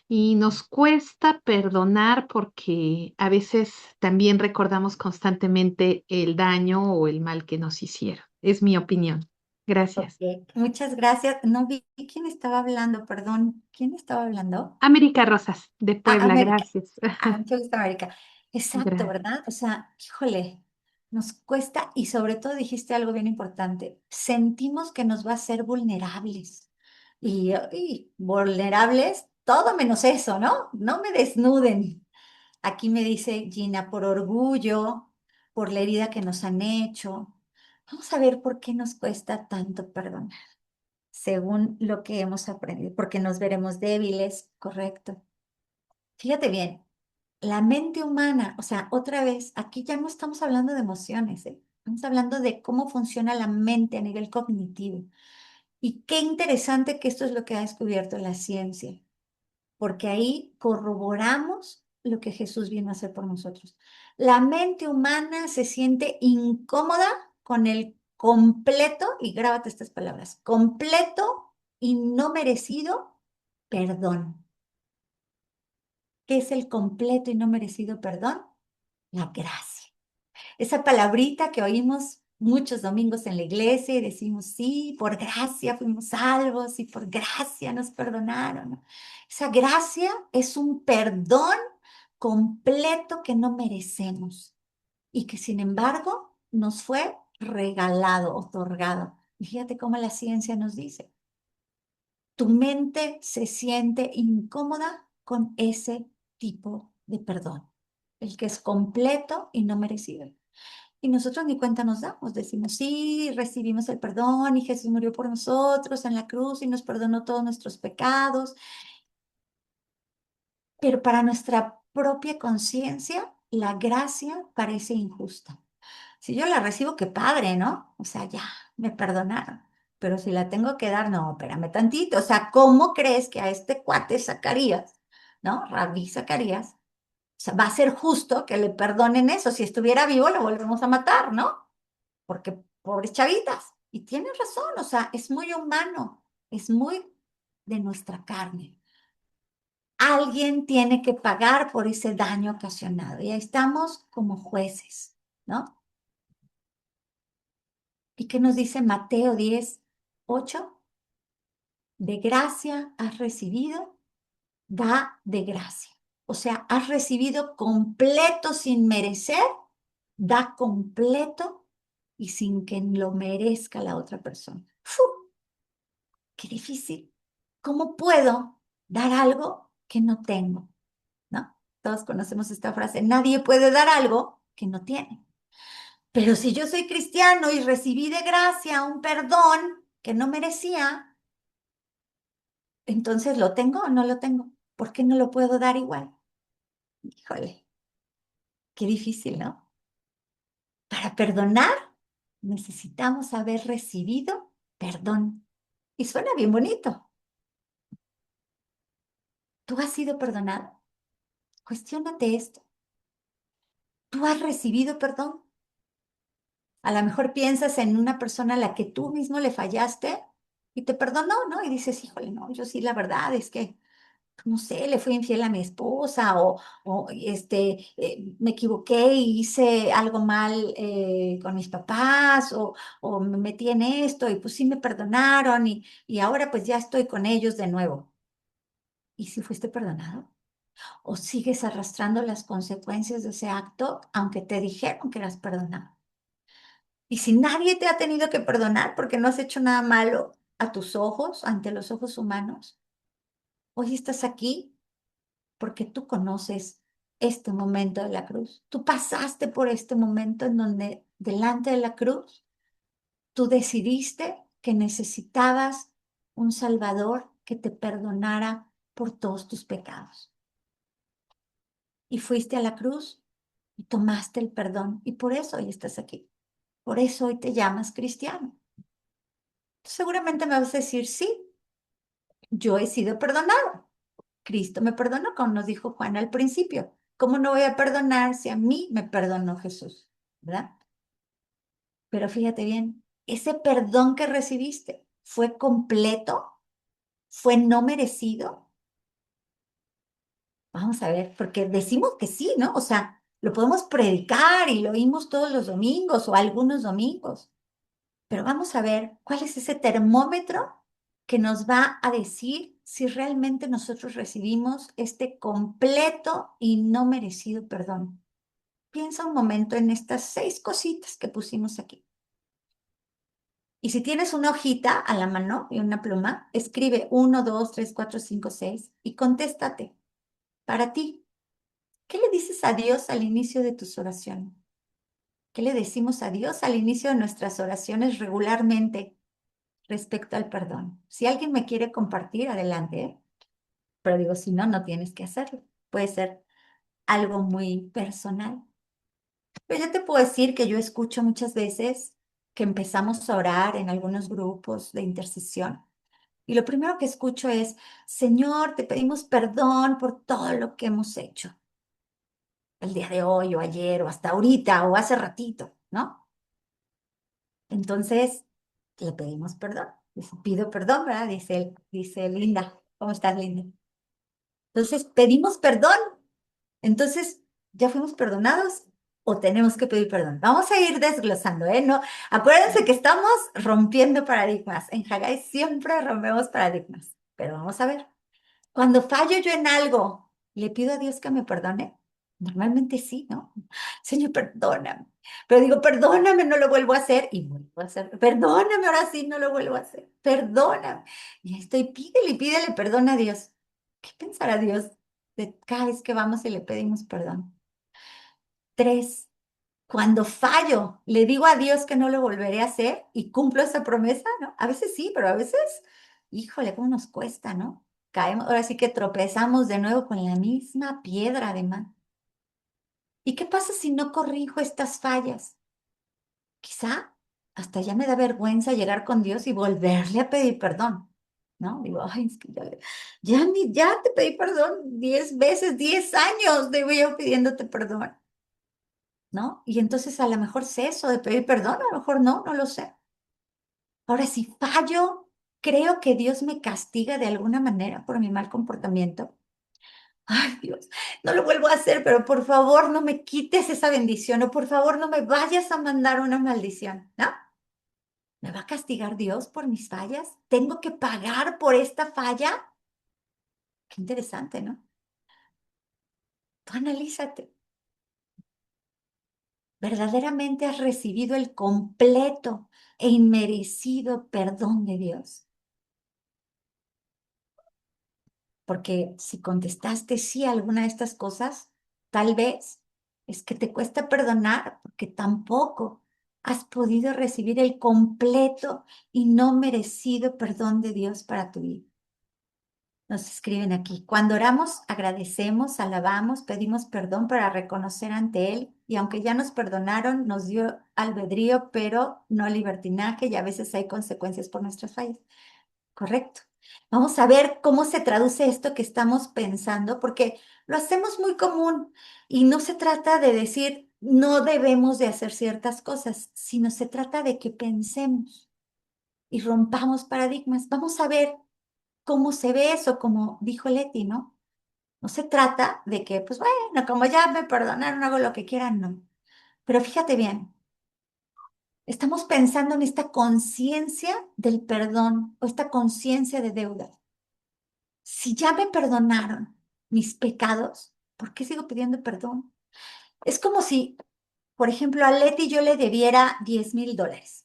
Y nos cuesta perdonar porque a veces también recordamos constantemente el daño o el mal que nos hicieron. Es mi opinión. Ok, Gracias. muchas gracias. No vi quién estaba hablando, perdón. ¿Quién estaba hablando? América Rosas, de Ah, Puebla, América. gracias. Ah, mucho gusto, América. Exacto, Gracias. ¿verdad? O sea, híjole, nos cuesta y sobre todo dijiste algo bien importante. Sentimos que nos va a hacer vulnerables. Y vulnerables, todo menos eso, ¿no? No me desnuden. Aquí me dice Gina, por orgullo, por la herida que nos han hecho. Vamos a ver por qué nos cuesta tanto perdonar, según lo que hemos aprendido, porque nos veremos débiles, correcto. Fíjate bien, la mente humana, o sea, otra vez, aquí ya no estamos hablando de emociones, ¿eh? Estamos hablando de cómo funciona la mente a nivel cognitivo. Y qué interesante que esto es lo que ha descubierto la ciencia, porque ahí corroboramos lo que Jesús vino a hacer por nosotros. La mente humana se siente incómoda con el completo, y grábate estas palabras, completo y no merecido perdón. ¿Qué es el completo y no merecido perdón? La gracia. Esa palabrita que oímos muchos domingos en la iglesia y decimos, sí, por gracia fuimos salvos y por gracia nos perdonaron, ¿no? Esa gracia es un perdón completo que no merecemos y que sin embargo nos fue regalado, otorgado. Y fíjate cómo la ciencia nos dice, tu mente se siente incómoda con ese tipo de perdón, el que es completo y no merecido. Y nosotros ni cuenta nos damos, decimos, sí, recibimos el perdón y Jesús murió por nosotros en la cruz y nos perdonó todos nuestros pecados, pero para nuestra propia conciencia, la gracia parece injusta. Si yo la recibo, qué padre, ¿no? O sea, ya, me perdonaron. Pero si la tengo que dar, no, espérame tantito. O sea, ¿cómo crees que a este cuate Zacarías, ¿no? Rabí Zacarías, o sea, va a ser justo que le perdonen eso? Si estuviera vivo, lo volvemos a matar, ¿no? Porque pobres chavitas. Y tienes razón, o sea, es muy humano, es muy de nuestra carne. Alguien tiene que pagar por ese daño ocasionado y ahí estamos como jueces, ¿no? ¿Y qué nos dice Mateo 10:8? De gracia has recibido, da de gracia. O sea, has recibido completo sin merecer, da completo y sin que lo merezca la otra persona. ¡Fu! Qué difícil. ¿Cómo puedo dar algo que no tengo? ¿No? Todos conocemos esta frase. Nadie puede dar algo que no tiene. Pero si yo soy cristiano y recibí de gracia un perdón que no merecía, entonces ¿lo tengo o no lo tengo? ¿Por qué no lo puedo dar igual? Híjole, qué difícil, ¿no? Para perdonar necesitamos haber recibido perdón. Y suena bien bonito. ¿Tú has sido perdonado? Cuestiónate esto. ¿Tú has recibido perdón? A lo mejor piensas en una persona a la que tú mismo le fallaste y te perdonó, ¿no? Y dices, híjole, no, yo sí, la verdad es que, no sé, le fui infiel a mi esposa o me equivoqué y hice algo mal con mis papás o me metí en esto y pues sí me perdonaron y ahora pues ya estoy con ellos de nuevo. ¿Y si fuiste perdonado? ¿O sigues arrastrando las consecuencias de ese acto aunque te dijeron que eras perdonado? Y si nadie te ha tenido que perdonar porque no has hecho nada malo a tus ojos, ante los ojos humanos, hoy estás aquí porque tú conoces este momento de la cruz. Tú pasaste por este momento en donde delante de la cruz tú decidiste que necesitabas un Salvador que te perdonara por todos tus pecados. Y fuiste a la cruz y tomaste el perdón y por eso hoy estás aquí. Por eso hoy te llamas cristiano. Seguramente me vas a decir, sí, yo he sido perdonado. Cristo me perdonó, como nos dijo Juan al principio. ¿Cómo no voy a perdonar si a mí me perdonó Jesús? ¿Verdad? Pero fíjate bien, ese perdón que recibiste fue completo, fue no merecido. Vamos a ver, porque decimos que sí, ¿no? O sea, lo podemos predicar y lo oímos todos los domingos o algunos domingos, pero vamos a ver cuál es ese termómetro que nos va a decir si realmente nosotros recibimos este completo y no merecido perdón. Piensa un momento en estas 6 cositas que pusimos aquí. Y si tienes una hojita a la mano y una pluma, escribe 1, 2, 3, 4, 5, 6 y contéstate para ti. ¿Qué le dices a Dios al inicio de tus oraciones? ¿Qué le decimos a Dios al inicio de nuestras oraciones regularmente respecto al perdón? Si alguien me quiere compartir, adelante, ¿eh? Pero digo, si no, no tienes que hacerlo. Puede ser algo muy personal. Pero yo te puedo decir que yo escucho muchas veces que empezamos a orar en algunos grupos de intercesión. Y lo primero que escucho es, Señor, te pedimos perdón por todo lo que hemos hecho el día de hoy o ayer o hasta ahorita o hace ratito, ¿no? Entonces, le pedimos perdón. Dice, pido perdón, ¿verdad? Dice Linda. ¿Cómo estás, Linda? Entonces, pedimos perdón. Entonces, ¿ya fuimos perdonados o tenemos que pedir perdón? Vamos a ir desglosando, ¿eh? No, acuérdense que estamos rompiendo paradigmas. En Haggai siempre rompemos paradigmas. Pero vamos a ver. Cuando fallo yo en algo, ¿le pido a Dios que me perdone? Normalmente sí, ¿no? Señor, perdóname. Pero digo, perdóname, no lo vuelvo a hacer. Y vuelvo a hacer. Perdóname, ahora sí, no lo vuelvo a hacer. Perdóname. Y ahí estoy, pídele perdón a Dios. ¿Qué pensará Dios de cada vez que vamos y le pedimos perdón? 3, cuando fallo, le digo a Dios que no lo volveré a hacer y cumplo esa promesa, ¿no? A veces sí, pero a veces, híjole, cómo nos cuesta, ¿no? Caemos, ahora sí que tropezamos de nuevo con la misma piedra, además. ¿Y qué pasa si no corrijo estas fallas? Quizá hasta ya me da vergüenza llegar con Dios y volverle a pedir perdón, ¿no? Digo, ay, es que ya te pedí perdón 10 veces, 10 años de yo pidiéndote perdón. ¿No? Y entonces a lo mejor ceso de pedir perdón, a lo mejor no, no lo sé. Ahora, si fallo, creo que Dios me castiga de alguna manera por mi mal comportamiento. Ay, Dios, no lo vuelvo a hacer, pero por favor no me quites esa bendición o por favor no me vayas a mandar una maldición, ¿no? ¿Me va a castigar Dios por mis fallas? ¿Tengo que pagar por esta falla? Qué interesante, ¿no? Tú analízate. ¿Verdaderamente has recibido el completo e inmerecido perdón de Dios? Porque si contestaste sí a alguna de estas cosas, tal vez es que te cuesta perdonar porque tampoco has podido recibir el completo y no merecido perdón de Dios para tu vida. Nos escriben aquí, cuando oramos, agradecemos, alabamos, pedimos perdón para reconocer ante Él y aunque ya nos perdonaron, nos dio albedrío, pero no libertinaje y a veces hay consecuencias por nuestras fallas. Correcto. Vamos a ver cómo se traduce esto que estamos pensando, porque lo hacemos muy común y no se trata de decir no debemos de hacer ciertas cosas, sino se trata de que pensemos y rompamos paradigmas. Vamos a ver cómo se ve eso, como dijo Leti, ¿no? No se trata de que, pues bueno, como ya me perdonaron, hago lo que quieran, no. Pero fíjate bien, estamos pensando en esta conciencia del perdón o esta conciencia de deuda. Si ya me perdonaron mis pecados, ¿por qué sigo pidiendo perdón? Es como si, por ejemplo, a Leti yo le debiera $10,000.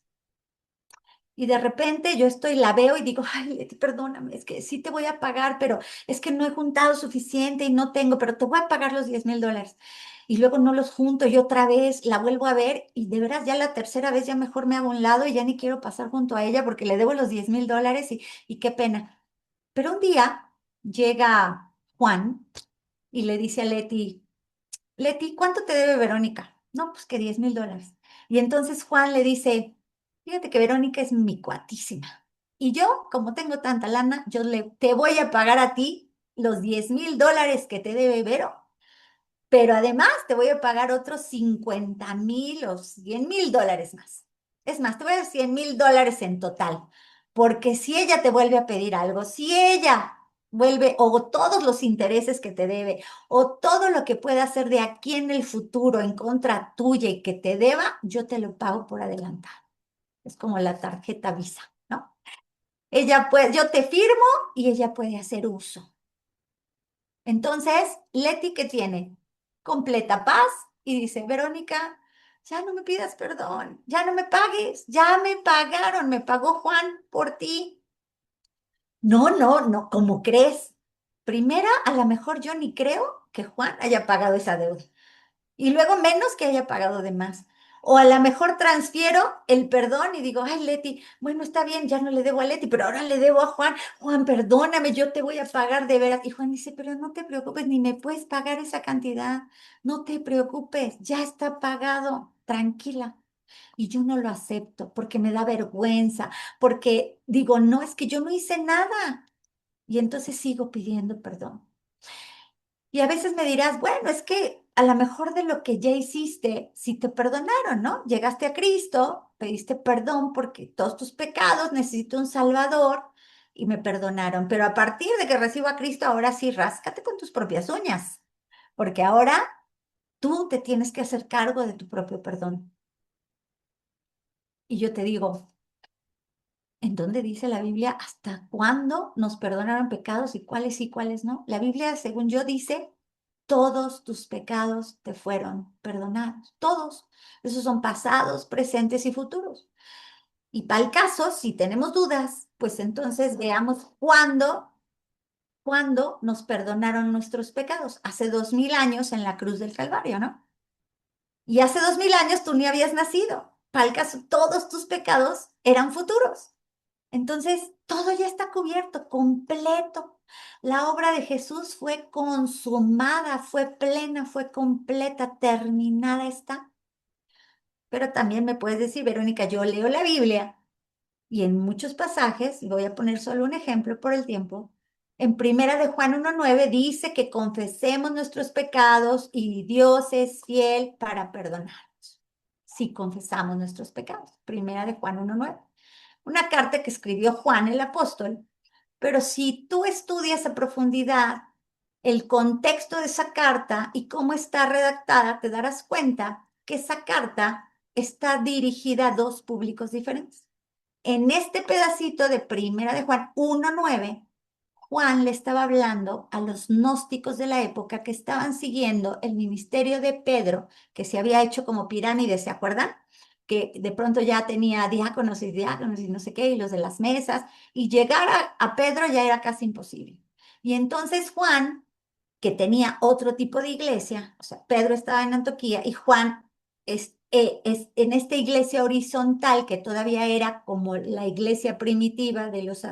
Y de repente yo la veo y digo, ay, Leti, perdóname, es que sí te voy a pagar, pero es que no he juntado suficiente y no tengo, pero te voy a pagar los $10,000. Y luego no los junto y otra vez la vuelvo a ver y de veras ya la tercera vez ya mejor me hago a un lado y ya ni quiero pasar junto a ella porque le debo los $10,000 y qué pena. Pero un día llega Juan y le dice a Leti, Leti, ¿cuánto te debe Verónica? No, pues que $10,000. Y entonces Juan le dice, fíjate que Verónica es mi cuatísima. Y yo, como tengo tanta lana, te voy a pagar a ti los $10,000 que te debe Vero, pero además te voy a pagar otros 50,000 o $100,000 más. Es más, te voy a dar $100,000 en total, porque si ella te vuelve a pedir algo, si ella vuelve, o todos los intereses que te debe, o todo lo que pueda hacer de aquí en el futuro en contra tuya y que te deba, yo te lo pago por adelantado. Es como la tarjeta Visa, ¿no? Ella puede, yo te firmo y ella puede hacer uso. Entonces, Leti, ¿qué tiene? Completa paz y dice, Verónica, ya no me pidas perdón, ya no me pagues, ya me pagaron, me pagó Juan por ti. No, no, no, ¿cómo crees? Primera, a lo mejor yo ni creo que Juan haya pagado esa deuda. Y luego menos que haya pagado de más. O a lo mejor transfiero el perdón y digo, ay, Leti, bueno, está bien, ya no le debo a Leti, pero ahora le debo a Juan. Juan, perdóname, yo te voy a pagar de veras. Y Juan dice, pero no te preocupes, ni me puedes pagar esa cantidad. No te preocupes, ya está pagado, tranquila. Y yo no lo acepto porque me da vergüenza, porque digo, no, es que yo no hice nada. Y entonces sigo pidiendo perdón. Y a veces me dirás, bueno, es que a lo mejor de lo que ya hiciste, si te perdonaron, ¿no? Llegaste a Cristo, pediste perdón porque todos tus pecados, necesito un Salvador y me perdonaron. Pero a partir de que recibo a Cristo, ahora sí, ráscate con tus propias uñas, porque ahora tú te tienes que hacer cargo de tu propio perdón. Y yo te digo, ¿en dónde dice la Biblia hasta cuándo nos perdonaron pecados y cuáles sí, cuáles no? La Biblia, según yo, dice todos tus pecados te fueron perdonados, todos. Esos son pasados, presentes y futuros. Y para el caso, si tenemos dudas, pues entonces veamos cuándo nos perdonaron nuestros pecados. Hace 2000 años en la cruz del Calvario, ¿no? Y hace 2000 años tú ni habías nacido. Para el caso, todos tus pecados eran futuros. Entonces, todo ya está cubierto, completo. La obra de Jesús fue consumada, fue plena, fue completa, terminada está. Pero también me puedes decir, Verónica, yo leo la Biblia y en muchos pasajes, y voy a poner solo un ejemplo por el tiempo, en Primera de Juan 1:9 dice que confesemos nuestros pecados y Dios es fiel para perdonarnos. Si confesamos nuestros pecados. Primera de Juan 1:9. Una carta que escribió Juan el apóstol, pero si tú estudias a profundidad el contexto de esa carta y cómo está redactada, te darás cuenta que esa carta está dirigida a dos públicos diferentes. En este pedacito de Primera de Juan 1:9, Juan le estaba hablando a los gnósticos de la época que estaban siguiendo el ministerio de Pedro, que se había hecho como pirámide, ¿se acuerdan? Que de pronto ya tenía diáconos y no sé qué, y los de las mesas, y llegar a Pedro ya era casi imposible. Y entonces Juan, que tenía otro tipo de iglesia, o sea, Pedro estaba en Antioquía y Juan en esta iglesia horizontal que todavía era como la iglesia primitiva de los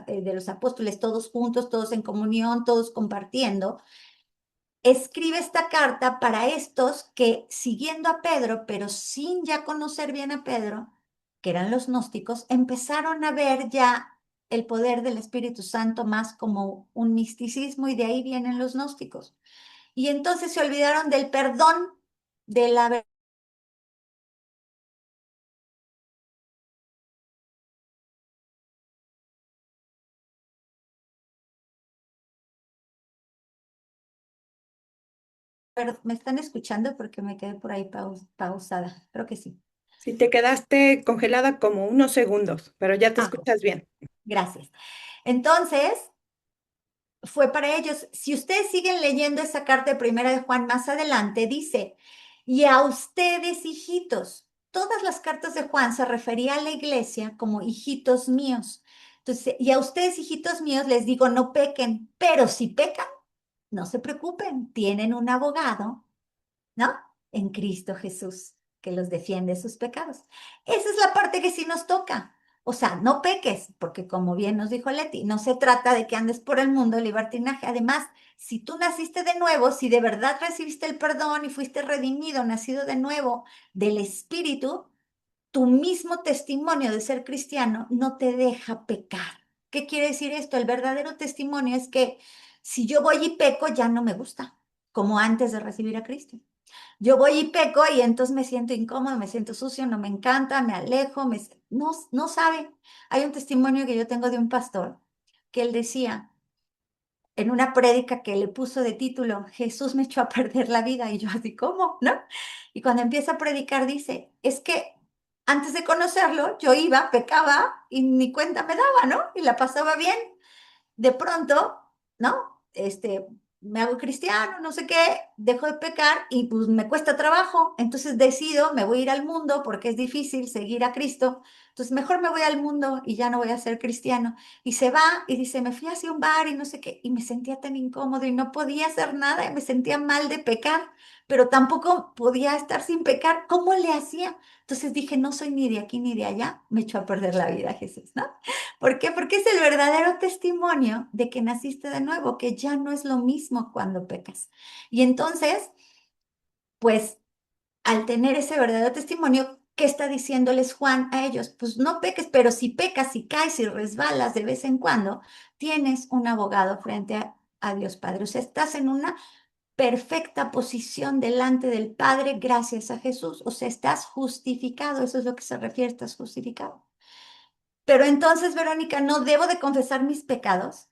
apóstoles, todos juntos, todos en comunión, todos compartiendo, escribe esta carta para estos que siguiendo a Pedro, pero sin ya conocer bien a Pedro, que eran los gnósticos, empezaron a ver ya el poder del Espíritu Santo más como un misticismo y de ahí vienen los gnósticos. Y entonces se olvidaron del perdón, de la verdad. ¿Me están escuchando? Porque me quedé por ahí pausada. Creo que sí. Si te quedaste congelada como unos segundos, pero ya te Ah, escuchas bien. gracias. Entonces, fue para ellos. Si ustedes siguen leyendo esa carta de Primera de Juan más adelante, dice, y a ustedes, hijitos, todas las cartas de Juan se refería a la iglesia como hijitos míos. Entonces, y a ustedes, hijitos míos, les digo, no pequen, pero si pecan, no se preocupen, tienen un abogado, ¿no? En Cristo Jesús, que los defiende de sus pecados. Esa es la parte que sí nos toca. O sea, no peques, porque como bien nos dijo Leti, no se trata de que andes por el mundo libertinaje. Además, si tú naciste de nuevo, si de verdad recibiste el perdón y fuiste redimido, nacido de nuevo del Espíritu, tu mismo testimonio de ser cristiano no te deja pecar. ¿Qué quiere decir esto? El verdadero testimonio es que si yo voy y peco, ya no me gusta, como antes de recibir a Cristo. Yo voy y peco y entonces me siento incómodo, me siento sucio, no me encanta, me alejo, no, no sabe. Hay un testimonio que yo tengo de un pastor que él decía en una prédica que le puso de título, Jesús me echó a perder la vida, y yo así, ¿cómo? ¿No? Y cuando empieza a predicar dice, es que antes de conocerlo yo iba, pecaba y ni cuenta me daba, ¿no? Y la pasaba bien. De pronto, ¿no? Me hago cristiano, no sé qué, dejo de pecar y pues me cuesta trabajo. Entonces decido, me voy a ir al mundo porque es difícil seguir a Cristo. Entonces mejor me voy al mundo y ya no voy a ser cristiano. Y se va y dice, me fui hacia un bar y no sé qué, y me sentía tan incómodo y no podía hacer nada y me sentía mal de pecar, pero tampoco podía estar sin pecar. ¿Cómo le hacía? Entonces dije, no soy ni de aquí ni de allá, me echó a perder la vida Jesús, ¿no? ¿Por qué? Porque es el verdadero testimonio de que naciste de nuevo, que ya no es lo mismo cuando pecas. Y entonces, pues, al tener ese verdadero testimonio, ¿qué está diciéndoles Juan a ellos? Pues no peques, pero si pecas, si caes y resbalas de vez en cuando, tienes un abogado frente a Dios Padre. O sea, estás en una perfecta posición delante del Padre gracias a Jesús. O sea, estás justificado. Eso es lo que se refiere, estás justificado. Pero entonces, Verónica, no debo de confesar mis pecados.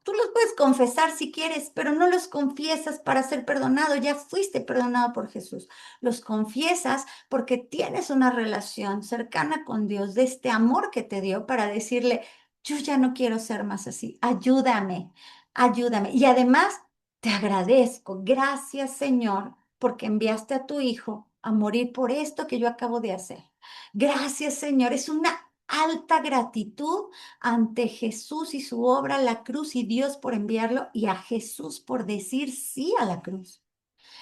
Tú los puedes confesar si quieres, pero no los confiesas para ser perdonado. Ya fuiste perdonado por Jesús. Los confiesas porque tienes una relación cercana con Dios, de este amor que te dio para decirle, yo ya no quiero ser más así. Ayúdame, ayúdame. Y además, te agradezco. Gracias, Señor, porque enviaste a tu Hijo a morir por esto que yo acabo de hacer. Gracias, Señor. Es una alta gratitud ante Jesús y su obra, la cruz, y Dios por enviarlo, y a Jesús por decir sí a la cruz.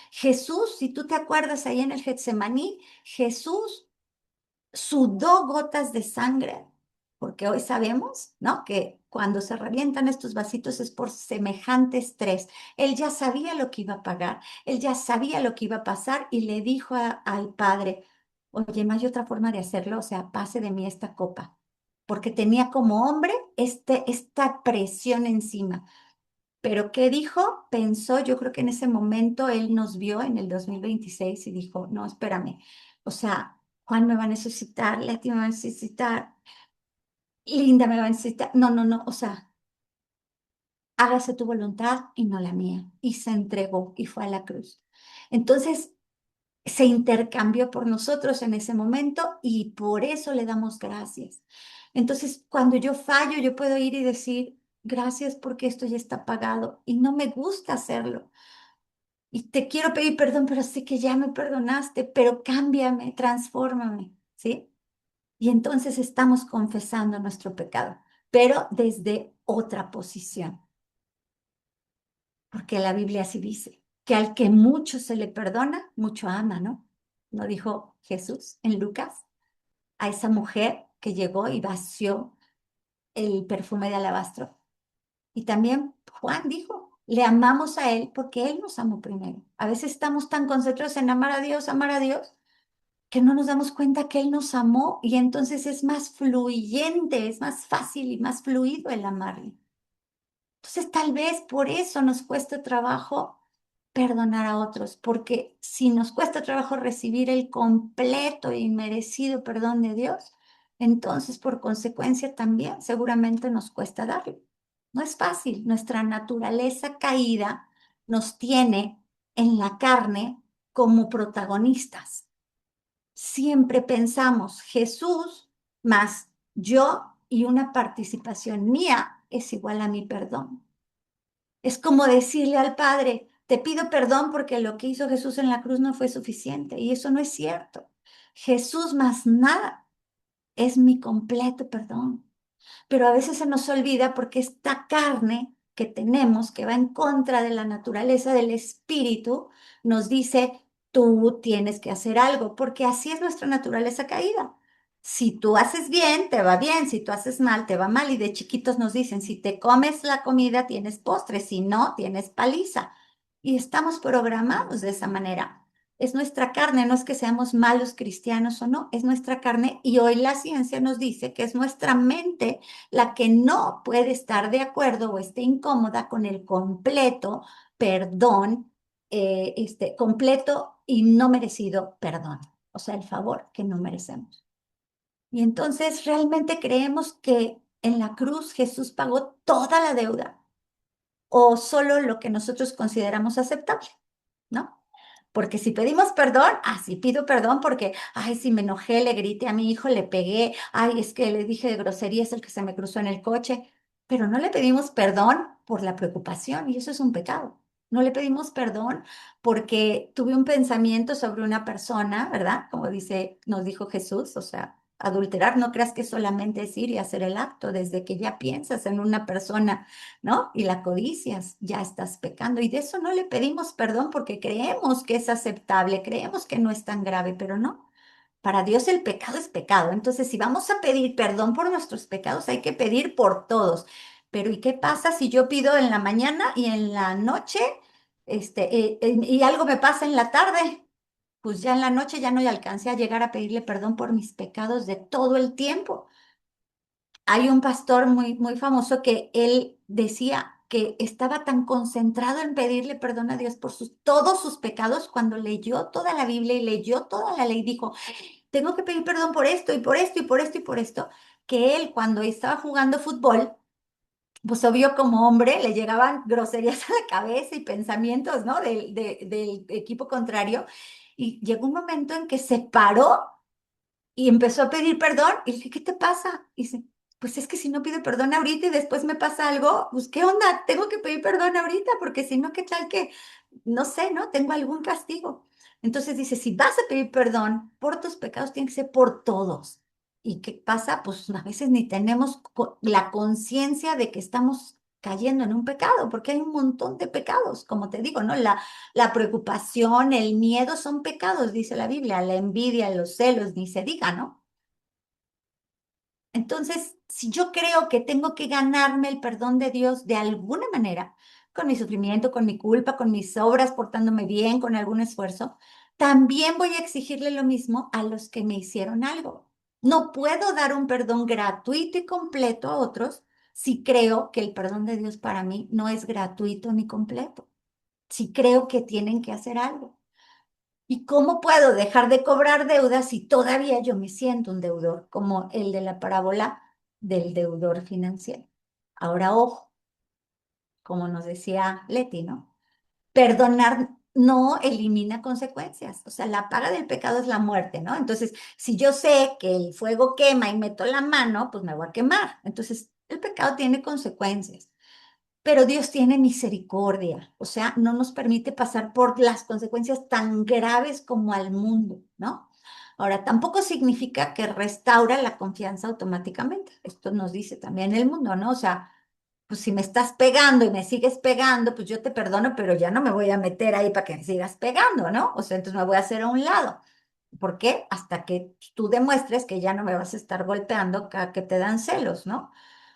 Jesús, si tú te acuerdas ahí en el Getsemaní, Jesús sudó gotas de sangre, porque hoy sabemos, ¿no? Que cuando se revientan estos vasitos es por semejante estrés. Él ya sabía lo que iba a pagar, él ya sabía lo que iba a pasar y le dijo al Padre, oye, ¿no hay otra forma de hacerlo? O sea, pase de mí esta copa, porque tenía como hombre esta presión encima. Pero ¿qué dijo? Pensó, yo creo que en ese momento él nos vio en el 2026 y dijo, no, espérame, o sea, Juan me va a necesitar, Leti me va a necesitar, Linda me va a necesitar, no, no, no, o sea, hágase tu voluntad y no la mía. Y se entregó y fue a la cruz. Entonces, se intercambió por nosotros en ese momento y por eso le damos gracias. Entonces, cuando yo fallo, yo puedo ir y decir, gracias porque esto ya está pagado y no me gusta hacerlo. Y te quiero pedir perdón, pero sé que ya me perdonaste, pero cámbiame, transfórmame, ¿sí? Y entonces estamos confesando nuestro pecado, pero desde otra posición, porque la Biblia así dice, que al que mucho se le perdona, mucho ama, ¿no? ¿No dijo Jesús en Lucas? A esa mujer que llegó y vació el perfume de alabastro. Y también Juan dijo, le amamos a Él porque Él nos amó primero. A veces estamos tan concentrados en amar a Dios, que no nos damos cuenta que Él nos amó y entonces es más fluyente, es más fácil y más fluido el amarle. Entonces tal vez por eso nos cuesta trabajo perdonar a otros, porque si nos cuesta trabajo recibir el completo e inmerecido perdón de Dios, entonces por consecuencia también seguramente nos cuesta darlo. No es fácil, nuestra naturaleza caída nos tiene en la carne como protagonistas. Siempre pensamos Jesús más yo y una participación mía es igual a mi perdón. Es como decirle al Padre, te pido perdón porque lo que hizo Jesús en la cruz no fue suficiente. Y eso no es cierto. Jesús más nada es mi completo perdón. Pero a veces se nos olvida porque esta carne que tenemos, que va en contra de la naturaleza del espíritu, nos dice, tú tienes que hacer algo, porque así es nuestra naturaleza caída. Si tú haces bien, te va bien, si tú haces mal, te va mal. Y de chiquitos nos dicen, si te comes la comida, tienes postre, si no, tienes paliza. Y estamos programados de esa manera. Es nuestra carne, no es que seamos malos cristianos o no, es nuestra carne y hoy la ciencia nos dice que es nuestra mente la que no puede estar de acuerdo o esté incómoda con el completo perdón completo y no merecido perdón, o sea, el favor que no merecemos. Y entonces realmente creemos que en la cruz Jesús pagó toda la deuda o solo lo que nosotros consideramos aceptable, ¿no? Porque si pedimos perdón, sí pido perdón porque, ay, si me enojé, le grité a mi hijo, le pegué, ay, es que le dije de grosería, es el que se me cruzó en el coche, pero no le pedimos perdón por la preocupación y eso es un pecado. No le pedimos perdón porque tuve un pensamiento sobre una persona, ¿verdad? Como dice, nos dijo Jesús, o sea, adulterar, no creas que solamente es ir y hacer el acto, desde que ya piensas en una persona, ¿no? Y la codicias, ya estás pecando. Y de eso no le pedimos perdón porque creemos que es aceptable, creemos que no es tan grave, pero no. Para Dios el pecado es pecado. Entonces, si vamos a pedir perdón por nuestros pecados, hay que pedir por todos. Pero ¿y qué pasa si yo pido en la mañana y en la noche, y algo me pasa en la tarde? Pues ya en la noche ya no le alcancé a llegar a pedirle perdón por mis pecados de todo el tiempo. Hay un pastor muy, muy famoso que él decía que estaba tan concentrado en pedirle perdón a Dios por todos sus pecados cuando leyó toda la Biblia y leyó toda la ley, dijo, tengo que pedir perdón por esto y por esto y por esto y por esto, que él cuando estaba jugando fútbol, pues obvio como hombre le llegaban groserías a la cabeza y pensamientos, ¿no? Del equipo contrario. Y llegó un momento en que se paró y empezó a pedir perdón y le dije, ¿qué te pasa? Y dice, pues es que si no pido perdón ahorita y después me pasa algo, pues ¿qué onda? Tengo que pedir perdón ahorita porque si no, ¿qué tal que, no sé, ¿no? Tengo algún castigo. Entonces dice, si vas a pedir perdón por tus pecados, tiene que ser por todos. ¿Y qué pasa? Pues a veces ni tenemos la conciencia de que estamos cayendo en un pecado, porque hay un montón de pecados, como te digo, ¿no? La preocupación, el miedo son pecados, dice la Biblia, la envidia, los celos, ni se diga, ¿no? Entonces, si yo creo que tengo que ganarme el perdón de Dios de alguna manera, con mi sufrimiento, con mi culpa, con mis obras, portándome bien, con algún esfuerzo, también voy a exigirle lo mismo a los que me hicieron algo. No puedo dar un perdón gratuito y completo a otros si creo que el perdón de Dios para mí no es gratuito ni completo, si creo que tienen que hacer algo. ¿Y cómo puedo dejar de cobrar deudas si todavía yo me siento un deudor, como el de la parábola del deudor financiero? Ahora, ojo, como nos decía Leti, ¿no? Perdonar no elimina consecuencias. O sea, la paga del pecado es la muerte, ¿no? Entonces, si yo sé que el fuego quema y meto la mano, pues me voy a quemar. Entonces, el pecado tiene consecuencias. Pero Dios tiene misericordia, o sea, no nos permite pasar por las consecuencias tan graves como al mundo, ¿no? Ahora, tampoco significa que restaura la confianza automáticamente. Esto nos dice también el mundo, ¿no? O sea, pues si me estás pegando y me sigues pegando, pues yo te perdono, pero ya no me voy a meter ahí para que me sigas pegando, ¿no? O sea, entonces me voy a hacer a un lado. ¿Por qué? Hasta que tú demuestres que ya no me vas a estar golpeando cada que te dan celos, ¿no?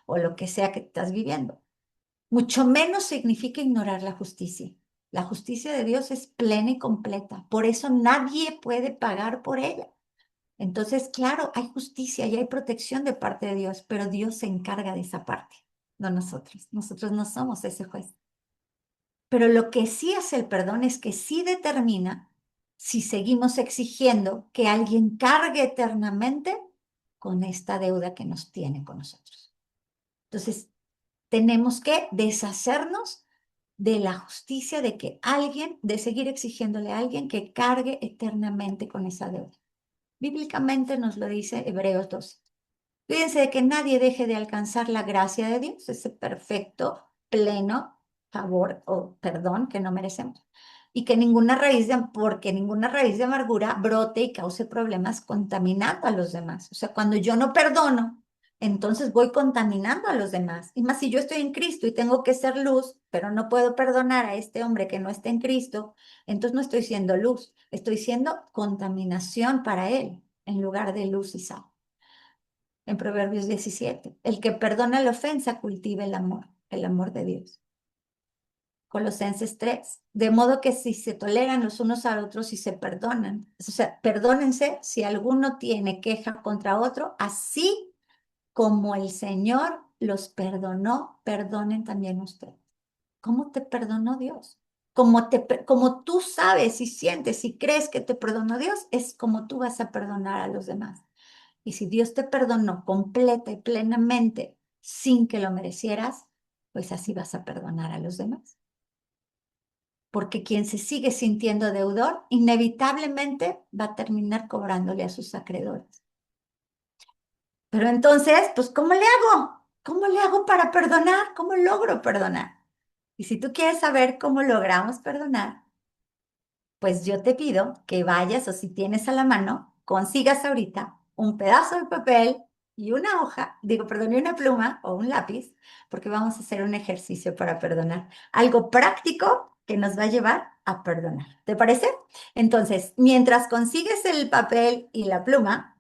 O lo que sea que estás viviendo. Mucho menos significa ignorar la justicia. La justicia de Dios es plena y completa. Por eso nadie puede pagar por ella. Entonces, claro, hay justicia y hay protección de parte de Dios, pero Dios se encarga de esa parte, no nosotros. Nosotros no somos ese juez. Pero lo que sí hace el perdón es que sí determina si seguimos exigiendo que alguien cargue eternamente con esta deuda que nos tiene con nosotros. Entonces, tenemos que deshacernos de la justicia de que alguien, de seguir exigiéndole a alguien que cargue eternamente con esa deuda. Bíblicamente nos lo dice Hebreos 12. Cuídense de que nadie deje de alcanzar la gracia de Dios, ese perfecto, pleno favor o perdón que no merecemos. Y que porque ninguna raíz de amargura brote y cause problemas contaminando a los demás. O sea, cuando yo no perdono, entonces voy contaminando a los demás. Y más si yo estoy en Cristo y tengo que ser luz, pero no puedo perdonar a este hombre que no está en Cristo, entonces no estoy siendo luz, estoy siendo contaminación para él en lugar de luz y sal. En Proverbios 17, el que perdona la ofensa cultiva el amor de Dios. Colosenses 3, de modo que si se toleran los unos a otros y se perdonan, o sea, perdónense si alguno tiene queja contra otro, así como el Señor los perdonó, perdonen también ustedes. ¿Cómo te perdonó Dios? como tú sabes y sientes y crees que te perdonó Dios, es como tú vas a perdonar a los demás. Y si Dios te perdonó completa y plenamente sin que lo merecieras, pues así vas a perdonar a los demás. Porque quien se sigue sintiendo deudor, inevitablemente va a terminar cobrándole a sus acreedores. Pero entonces, pues, ¿cómo le hago? ¿Cómo le hago para perdonar? ¿Cómo logro perdonar? Y si tú quieres saber cómo logramos perdonar, pues yo te pido que vayas o si tienes a la mano, consigas ahorita un pedazo de papel y una hoja, digo, perdón, y una pluma o un lápiz, porque vamos a hacer un ejercicio para perdonar. Algo práctico que nos va a llevar a perdonar. ¿Te parece? Entonces, mientras consigues el papel y la pluma,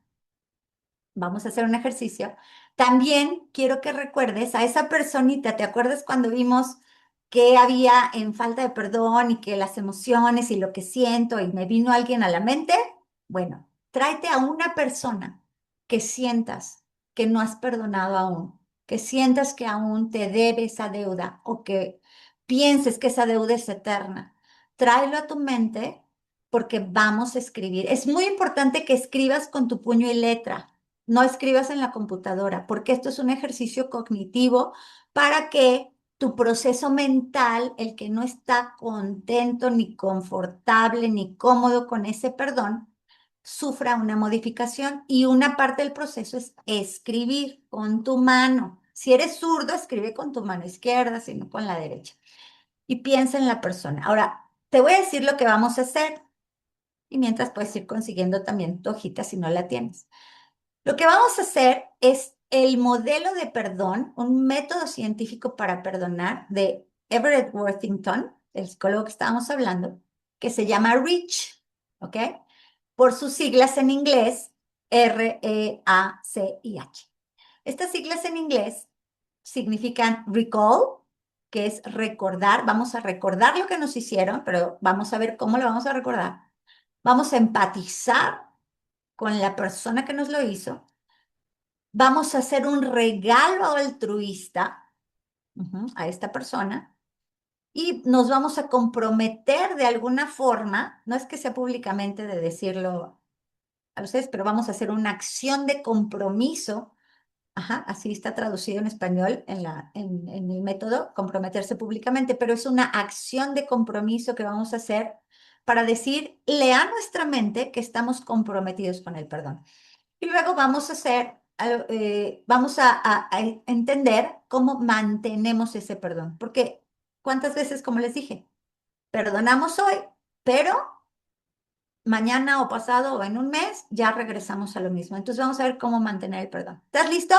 vamos a hacer un ejercicio. También quiero que recuerdes a esa personita, ¿te acuerdas cuando vimos qué había en falta de perdón y que las emociones y lo que siento y me vino alguien a la mente? Bueno, tráete a una persona que sientas que no has perdonado aún, que sientas que aún te debe esa deuda o que pienses que esa deuda es eterna. Tráelo a tu mente porque vamos a escribir. Es muy importante que escribas con tu puño y letra. No escribas en la computadora, porque esto es un ejercicio cognitivo para que tu proceso mental, el que no está contento, ni confortable, ni cómodo con ese perdón, sufra una modificación. Y una parte del proceso es escribir con tu mano. Si eres zurdo, escribe con tu mano izquierda, sino con la derecha. Y piensa en la persona. Ahora, te voy a decir lo que vamos a hacer. Y mientras puedes ir consiguiendo también tu hojita si no la tienes. Lo que vamos a hacer es el modelo de perdón, un método científico para perdonar de Everett Worthington, el psicólogo que estábamos hablando, que se llama REACH, ¿ok? Por sus siglas en inglés, REACIH. Estas siglas en inglés significan recall, que es recordar, vamos a recordar lo que nos hicieron, pero vamos a ver cómo lo vamos a recordar. Vamos a empatizar con la persona que nos lo hizo. Vamos a hacer un regalo altruista a esta persona y nos vamos a comprometer de alguna forma, no es que sea públicamente de decirlo a ustedes, pero vamos a hacer una acción de compromiso. Así está traducido en español en el método, comprometerse públicamente, pero es una acción de compromiso que vamos a hacer para decirle a nuestra mente que estamos comprometidos con el perdón. Y luego vamos a vamos a entender cómo mantenemos ese perdón. Porque, ¿cuántas veces, como les dije, perdonamos hoy, pero mañana o pasado o en un mes ya regresamos a lo mismo? Entonces vamos a ver cómo mantener el perdón. ¿Estás listo?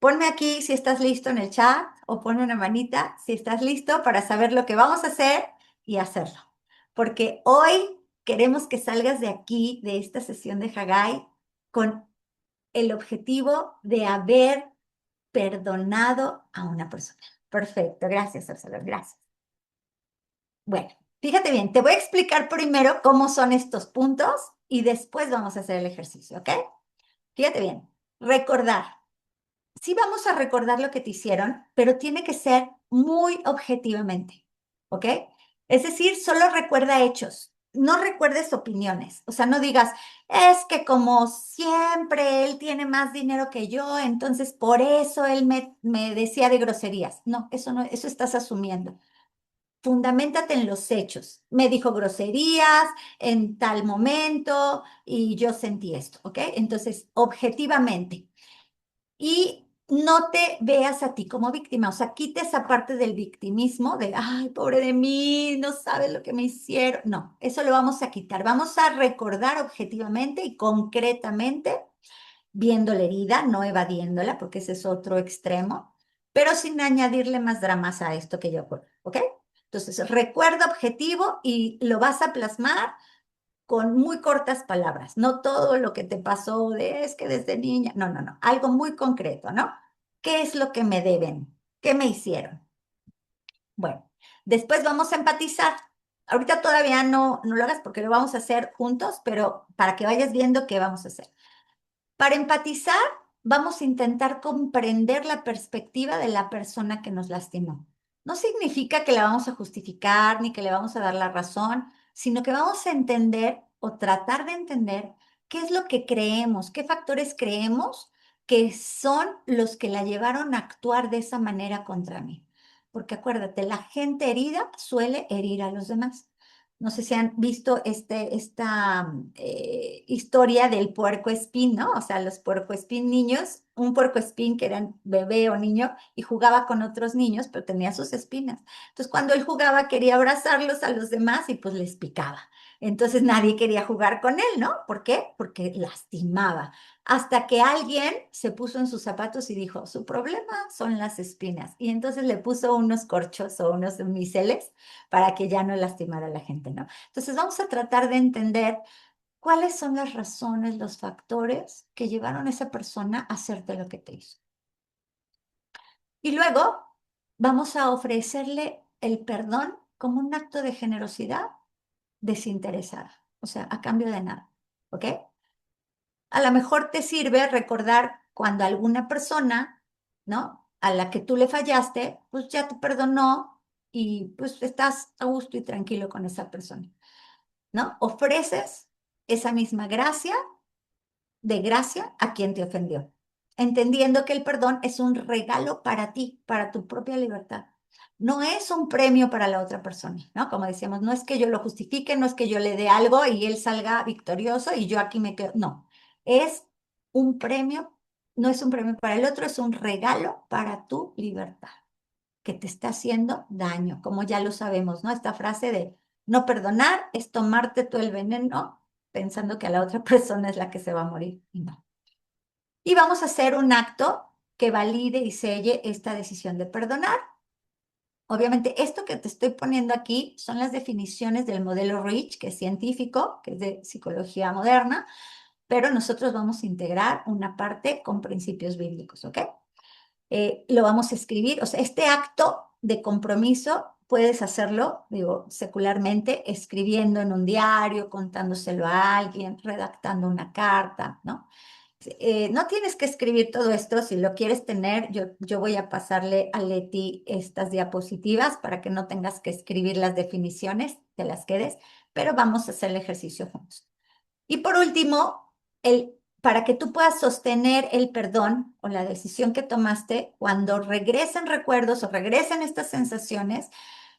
Ponme aquí si estás listo en el chat o ponme una manita si estás listo para saber lo que vamos a hacer y hacerlo. Porque hoy queremos que salgas de aquí, de esta sesión de Haggai, con el objetivo de haber perdonado a una persona. Perfecto, gracias, Arcelor, gracias. Bueno, fíjate bien, te voy a explicar primero cómo son estos puntos y después vamos a hacer el ejercicio, ¿ok? Fíjate bien, recordar. Sí vamos a recordar lo que te hicieron, pero tiene que ser muy objetivamente, ¿ok? Es decir, solo recuerda hechos, no recuerdes opiniones. O sea, no digas, es que como siempre él tiene más dinero que yo, entonces por eso él me decía de groserías. No, eso estás asumiendo. Fundamentate en los hechos. Me dijo groserías en tal momento y yo sentí esto, ¿ok? Entonces, objetivamente. Y no te veas a ti como víctima, o sea, quita esa parte del victimismo, de, ay, pobre de mí, no sabes lo que me hicieron. No, eso lo vamos a quitar. Vamos a recordar objetivamente y concretamente, viendo la herida, no evadiéndola, porque ese es otro extremo, pero sin añadirle más dramas a esto que ya ocurrió, ¿ok? Entonces, recuerda objetivo y lo vas a plasmar con muy cortas palabras, no todo lo que te pasó de es que desde niña, no, no, no, algo muy concreto, ¿no? ¿Qué es lo que me deben? ¿Qué me hicieron? Bueno, después vamos a empatizar. Ahorita todavía no lo hagas porque lo vamos a hacer juntos, pero para que vayas viendo qué vamos a hacer. Para empatizar, vamos a intentar comprender la perspectiva de la persona que nos lastimó. No significa que la vamos a justificar ni que le vamos a dar la razón, sino que vamos a entender o tratar de entender qué es lo que creemos, qué factores creemos que son los que la llevaron a actuar de esa manera contra mí. Porque acuérdate, la gente herida suele herir a los demás. No sé si han visto esta historia del puerco espín, ¿no? O sea, los puercoespín niños, un puercoespín que era bebé o niño y jugaba con otros niños, pero tenía sus espinas. Entonces, cuando él jugaba, quería abrazarlos a los demás y pues les picaba. Entonces, nadie quería jugar con él, ¿no? ¿Por qué? Porque lastimaba. Hasta que alguien se puso en sus zapatos y dijo, su problema son las espinas. Y entonces le puso unos corchos o unos miceles para que ya no lastimara a la gente, ¿no? Entonces vamos a tratar de entender cuáles son las razones, los factores que llevaron a esa persona a hacerte lo que te hizo. Y luego vamos a ofrecerle el perdón como un acto de generosidad desinteresada, o sea, a cambio de nada, ¿ok? A lo mejor te sirve recordar cuando alguna persona, ¿no? A la que tú le fallaste, pues ya te perdonó y pues estás a gusto y tranquilo con esa persona, ¿no? Ofreces esa misma gracia a quien te ofendió, entendiendo que el perdón es un regalo para ti, para tu propia libertad. No es un premio para la otra persona, ¿no? Como decíamos, no es que yo lo justifique, no es que yo le dé algo y él salga victorioso y yo aquí me quedo. No, es un premio, no es un premio para el otro, es un regalo para tu libertad que te está haciendo daño, como ya lo sabemos, ¿no? Esta frase de no perdonar es tomarte tú el veneno pensando que a la otra persona es la que se va a morir. Y no. Y vamos a hacer un acto que valide y selle esta decisión de perdonar. Obviamente, esto que te estoy poniendo aquí son las definiciones del modelo Rich, que es científico, que es de psicología moderna, pero nosotros vamos a integrar una parte con principios bíblicos, ¿ok? Lo vamos a escribir, o sea, este acto de compromiso puedes hacerlo, digo, secularmente, escribiendo en un diario, contándoselo a alguien, redactando una carta, ¿no? No tienes que escribir todo esto, si lo quieres tener, yo voy a pasarle a Leti estas diapositivas para que no tengas que escribir las definiciones, te las quedes, pero vamos a hacer el ejercicio juntos. Y por último, para que tú puedas sostener el perdón o la decisión que tomaste, cuando regresen recuerdos o regresen estas sensaciones,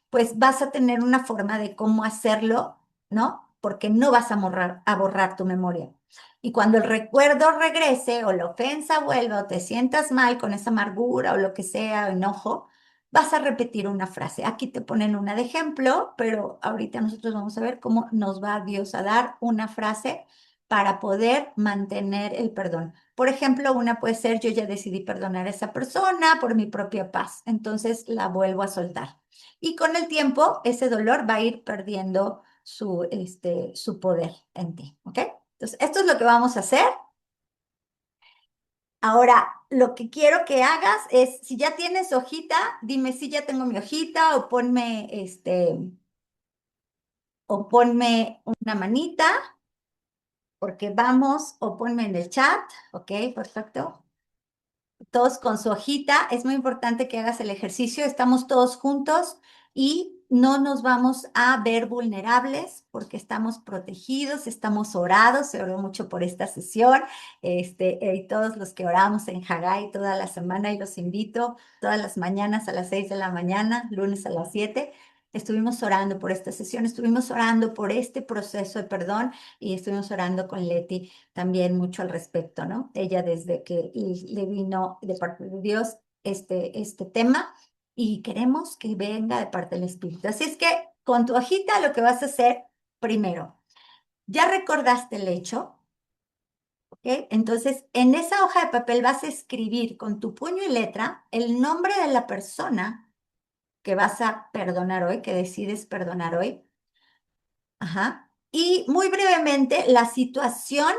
pues vas a tener una forma de cómo hacerlo, ¿no? Porque no vas a borrar tu memoria. Y cuando el recuerdo regrese o la ofensa vuelva o te sientas mal con esa amargura o lo que sea, o enojo, vas a repetir una frase. Aquí te ponen una de ejemplo, pero ahorita nosotros vamos a ver cómo nos va Dios a dar una frase para poder mantener el perdón. Por ejemplo, una puede ser, yo ya decidí perdonar a esa persona por mi propia paz, entonces la vuelvo a soltar. Y con el tiempo, ese dolor va a ir perdiendo su poder en ti, ¿ok? Entonces, esto es lo que vamos a hacer. Ahora, lo que quiero que hagas es, si ya tienes hojita, dime si ya tengo mi hojita o ponme una manita, porque vamos, o ponme en el chat, ¿ok? Perfecto. Todos con su hojita. Es muy importante que hagas el ejercicio. Estamos todos juntos y no nos vamos a ver vulnerables porque estamos protegidos, estamos orados. Se oró mucho por esta sesión. Y todos los que oramos en Haggai toda la semana, y los invito todas las mañanas a las 6 de la mañana, lunes a las 7. Estuvimos orando por esta sesión, estuvimos orando por este proceso de perdón y estuvimos orando con Leti también mucho al respecto, ¿no? Ella desde que le vino de parte de Dios este tema y queremos que venga de parte del Espíritu. Así es que con tu hojita lo que vas a hacer primero, ya recordaste el hecho, ¿ok? Entonces en esa hoja de papel vas a escribir con tu puño y letra el nombre de la persona que vas a perdonar hoy, que decides perdonar hoy. Ajá. Y muy brevemente la situación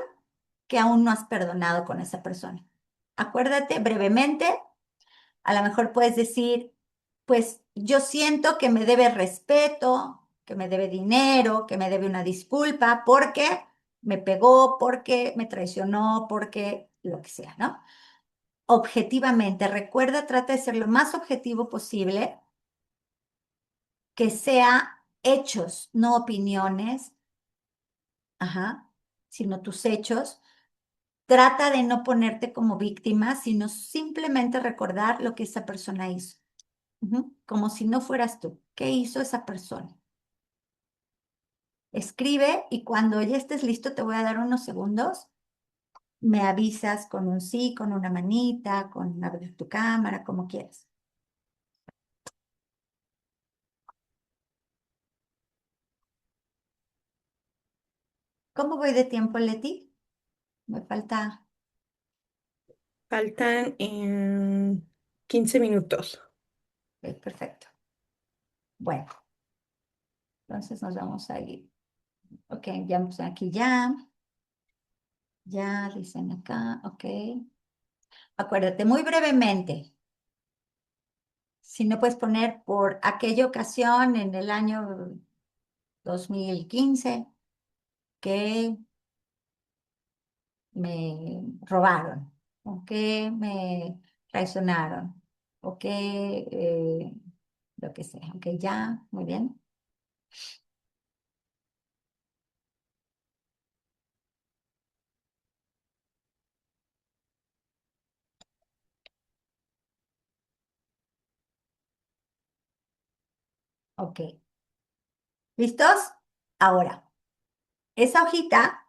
que aún no has perdonado con esa persona. Acuérdate brevemente, a lo mejor puedes decir, pues yo siento que me debe respeto, que me debe dinero, que me debe una disculpa, porque me pegó, porque me traicionó, porque lo que sea, ¿no? Objetivamente, recuerda, trata de ser lo más objetivo posible que sea hechos, no opiniones, ajá, sino tus hechos. Trata de no ponerte como víctima, sino simplemente recordar lo que esa persona hizo. Como si no fueras tú. ¿Qué hizo esa persona? Escribe y cuando ya estés listo, te voy a dar unos segundos. Me avisas con un sí, con una manita, con abrir tu cámara, como quieras. ¿Cómo voy de tiempo, Leti? Me falta. Faltan 15 minutos. Ok, perfecto. Bueno, entonces nos vamos a ir. Ok, ya pues aquí ya. Ya dicen acá, ok. Acuérdate, muy brevemente, si no puedes poner por aquella ocasión en el año 2015 que me robaron, o que me traicionaron, o que lo que sea. Ok, ya, muy bien. Ok, ¿listos? Ahora, esa hojita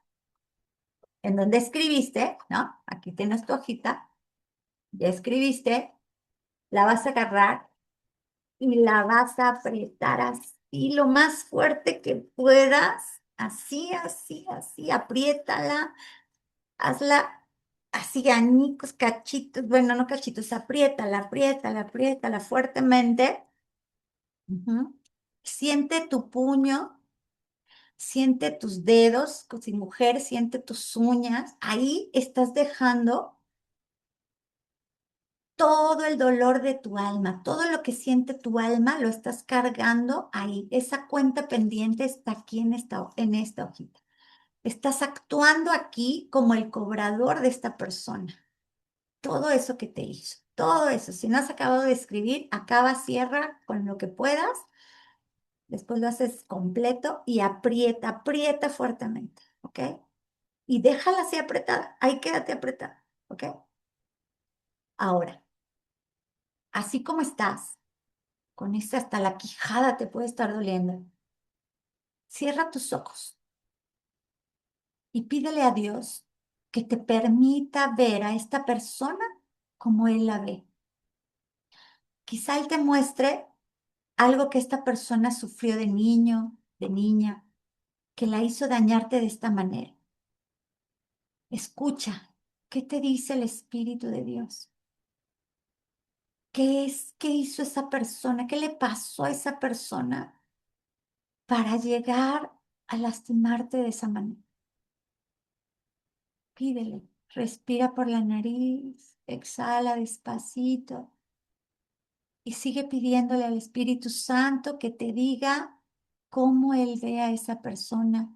en donde escribiste, ¿no? Aquí tienes tu hojita, ya escribiste, la vas a agarrar y la vas a apretar así lo más fuerte que puedas, así, así, así, apriétala, hazla así, añicos, cachitos, bueno, no cachitos, apriétala, apriétala, apriétala fuertemente. Ujú. Siente tu puño, siente tus dedos, si mujer, siente tus uñas, ahí estás dejando todo el dolor de tu alma, todo lo que siente tu alma, lo estás cargando ahí. Esa cuenta pendiente está aquí en esta hojita. Estás actuando aquí como el cobrador de esta persona. Todo eso que te hizo, todo eso. Si no has acabado de escribir, acaba, cierra con lo que puedas. Después lo haces completo y aprieta, aprieta fuertemente, ¿ok? Y déjala así apretada. Ahí quédate apretada, ¿ok? Ahora, así como estás. Con esta hasta la quijada te puede estar doliendo. Cierra tus ojos y pídele a Dios que te permita ver a esta persona como Él la ve. Quizá Él te muestre algo que esta persona sufrió de niño, de niña, que la hizo dañarte de esta manera. Escucha, ¿qué te dice el Espíritu de Dios? ¿Qué hizo esa persona? ¿Qué le pasó a esa persona para llegar a lastimarte de esa manera? Pídele, respira por la nariz, exhala despacito y sigue pidiéndole al Espíritu Santo que te diga cómo Él ve a esa persona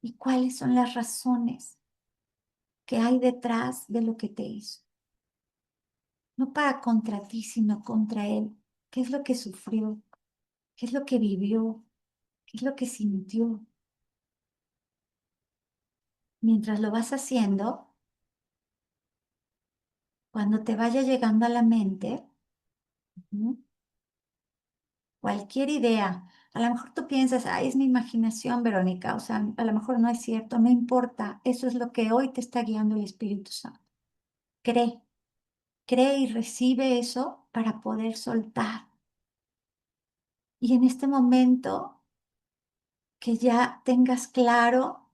y cuáles son las razones que hay detrás de lo que te hizo. No para contra ti, sino contra Él. ¿Qué es lo que sufrió? ¿Qué es lo que vivió? ¿Qué es lo que sintió? Mientras lo vas haciendo, cuando te vaya llegando a la mente, ¿no? Cualquier idea. A lo mejor tú piensas, ay, es mi imaginación, Verónica, o sea, a lo mejor no es cierto, no importa. Eso es lo que hoy te está guiando el Espíritu Santo. Cree, cree y recibe eso para poder soltar. Y en este momento que ya tengas claro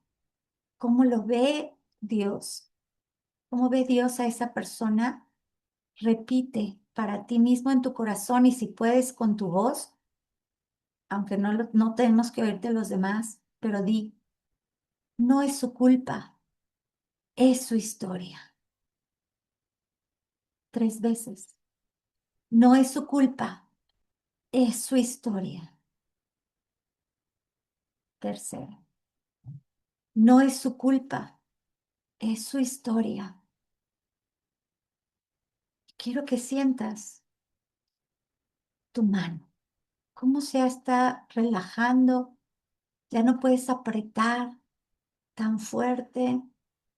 cómo lo ve Dios, cómo ve Dios a esa persona, repite para ti mismo en tu corazón y si puedes con tu voz, aunque no tenemos que oírte los demás, pero di. No es su culpa, es su historia. 3 veces. No es su culpa, es su historia. Tercero. No es su culpa, es su historia. Quiero que sientas tu mano. cómo se está relajando. Ya no puedes apretar tan fuerte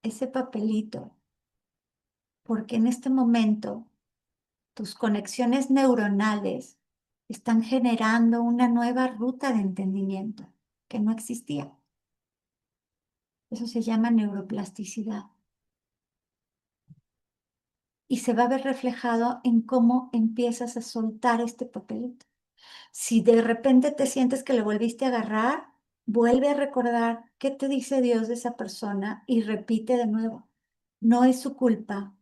ese papelito, porque en este momento tus conexiones neuronales están generando una nueva ruta de entendimiento que no existía. Eso se llama neuroplasticidad. Y se va a ver reflejado en cómo empiezas a soltar este papelito. Si de repente te sientes que le volviste a agarrar, vuelve a recordar qué te dice Dios de esa persona y repite de nuevo. No es su culpa,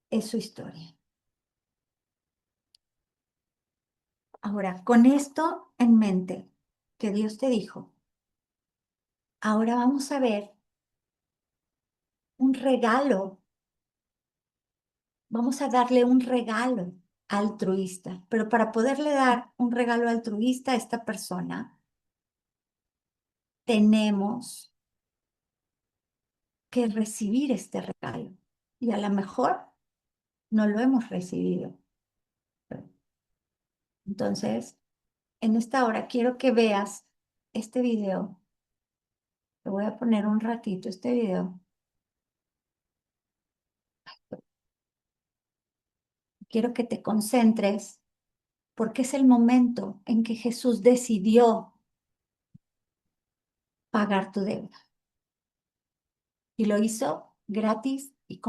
es su historia. Ahora, con esto en mente, que Dios te dijo, ahora vamos a ver un regalo. Vamos a darle un regalo altruista, pero para poderle dar un regalo altruista a esta persona, tenemos que recibir este regalo. Y a lo mejor no lo hemos recibido. Entonces, en esta hora quiero que veas este video. Te voy a poner un ratito este video. Quiero que te concentres porque es el momento en que Jesús decidió pagar tu deuda. Y lo hizo gratis y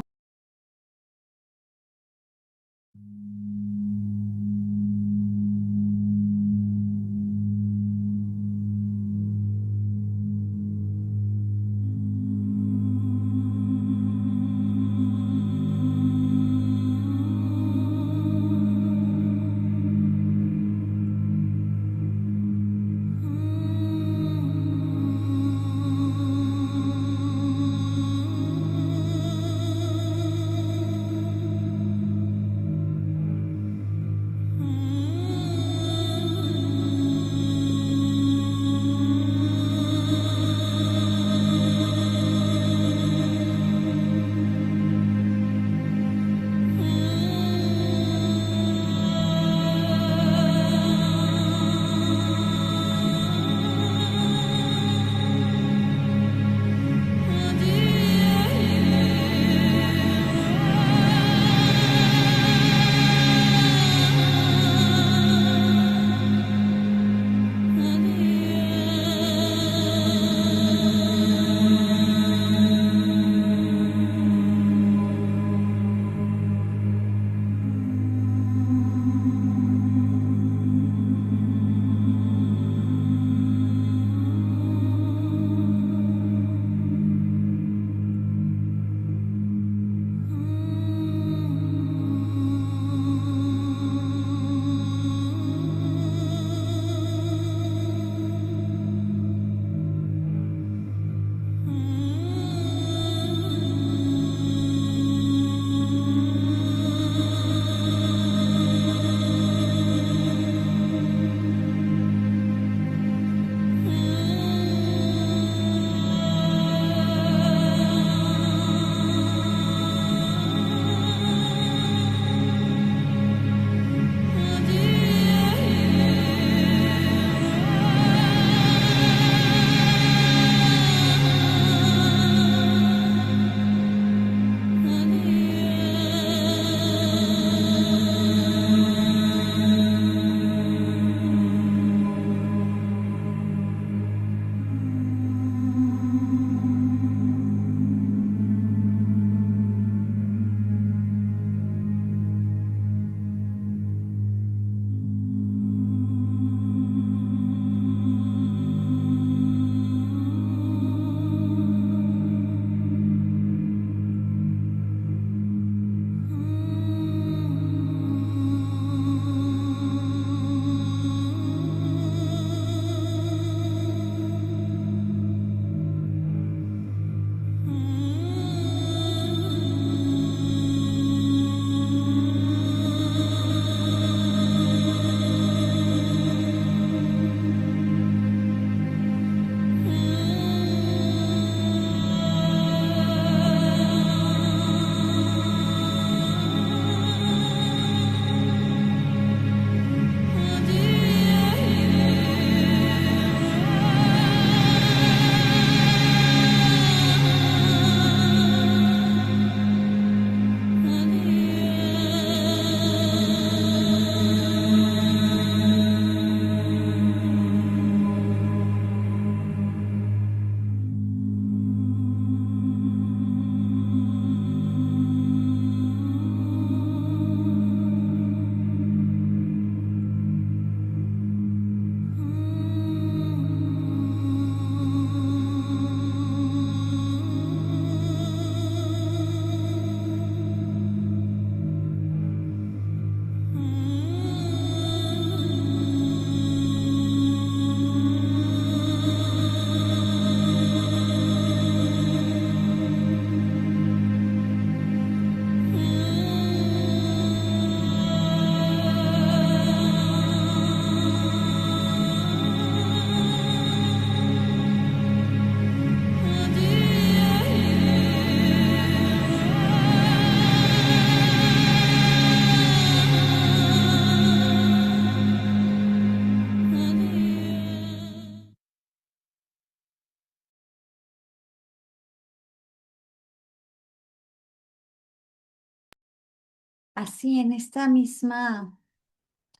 así en esta misma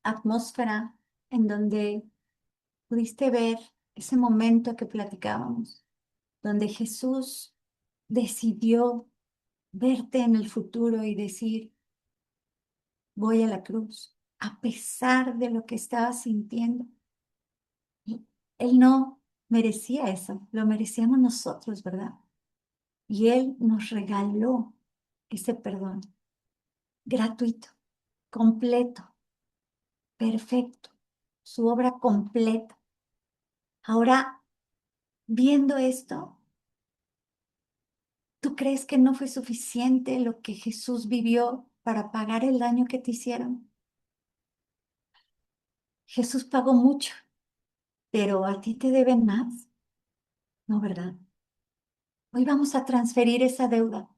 atmósfera en donde pudiste ver ese momento que platicábamos, donde Jesús decidió verte en el futuro y decir, voy a la cruz, a pesar de lo que estaba sintiendo. Y Él no merecía eso, lo merecíamos nosotros, ¿verdad? Y Él nos regaló ese perdón gratuito, completo, perfecto, su obra completa. Ahora, viendo esto, ¿tú crees que no fue suficiente lo que Jesús vivió para pagar el daño que te hicieron? Jesús pagó mucho, pero a ti te deben más, ¿no, verdad? Hoy vamos a transferir esa deuda.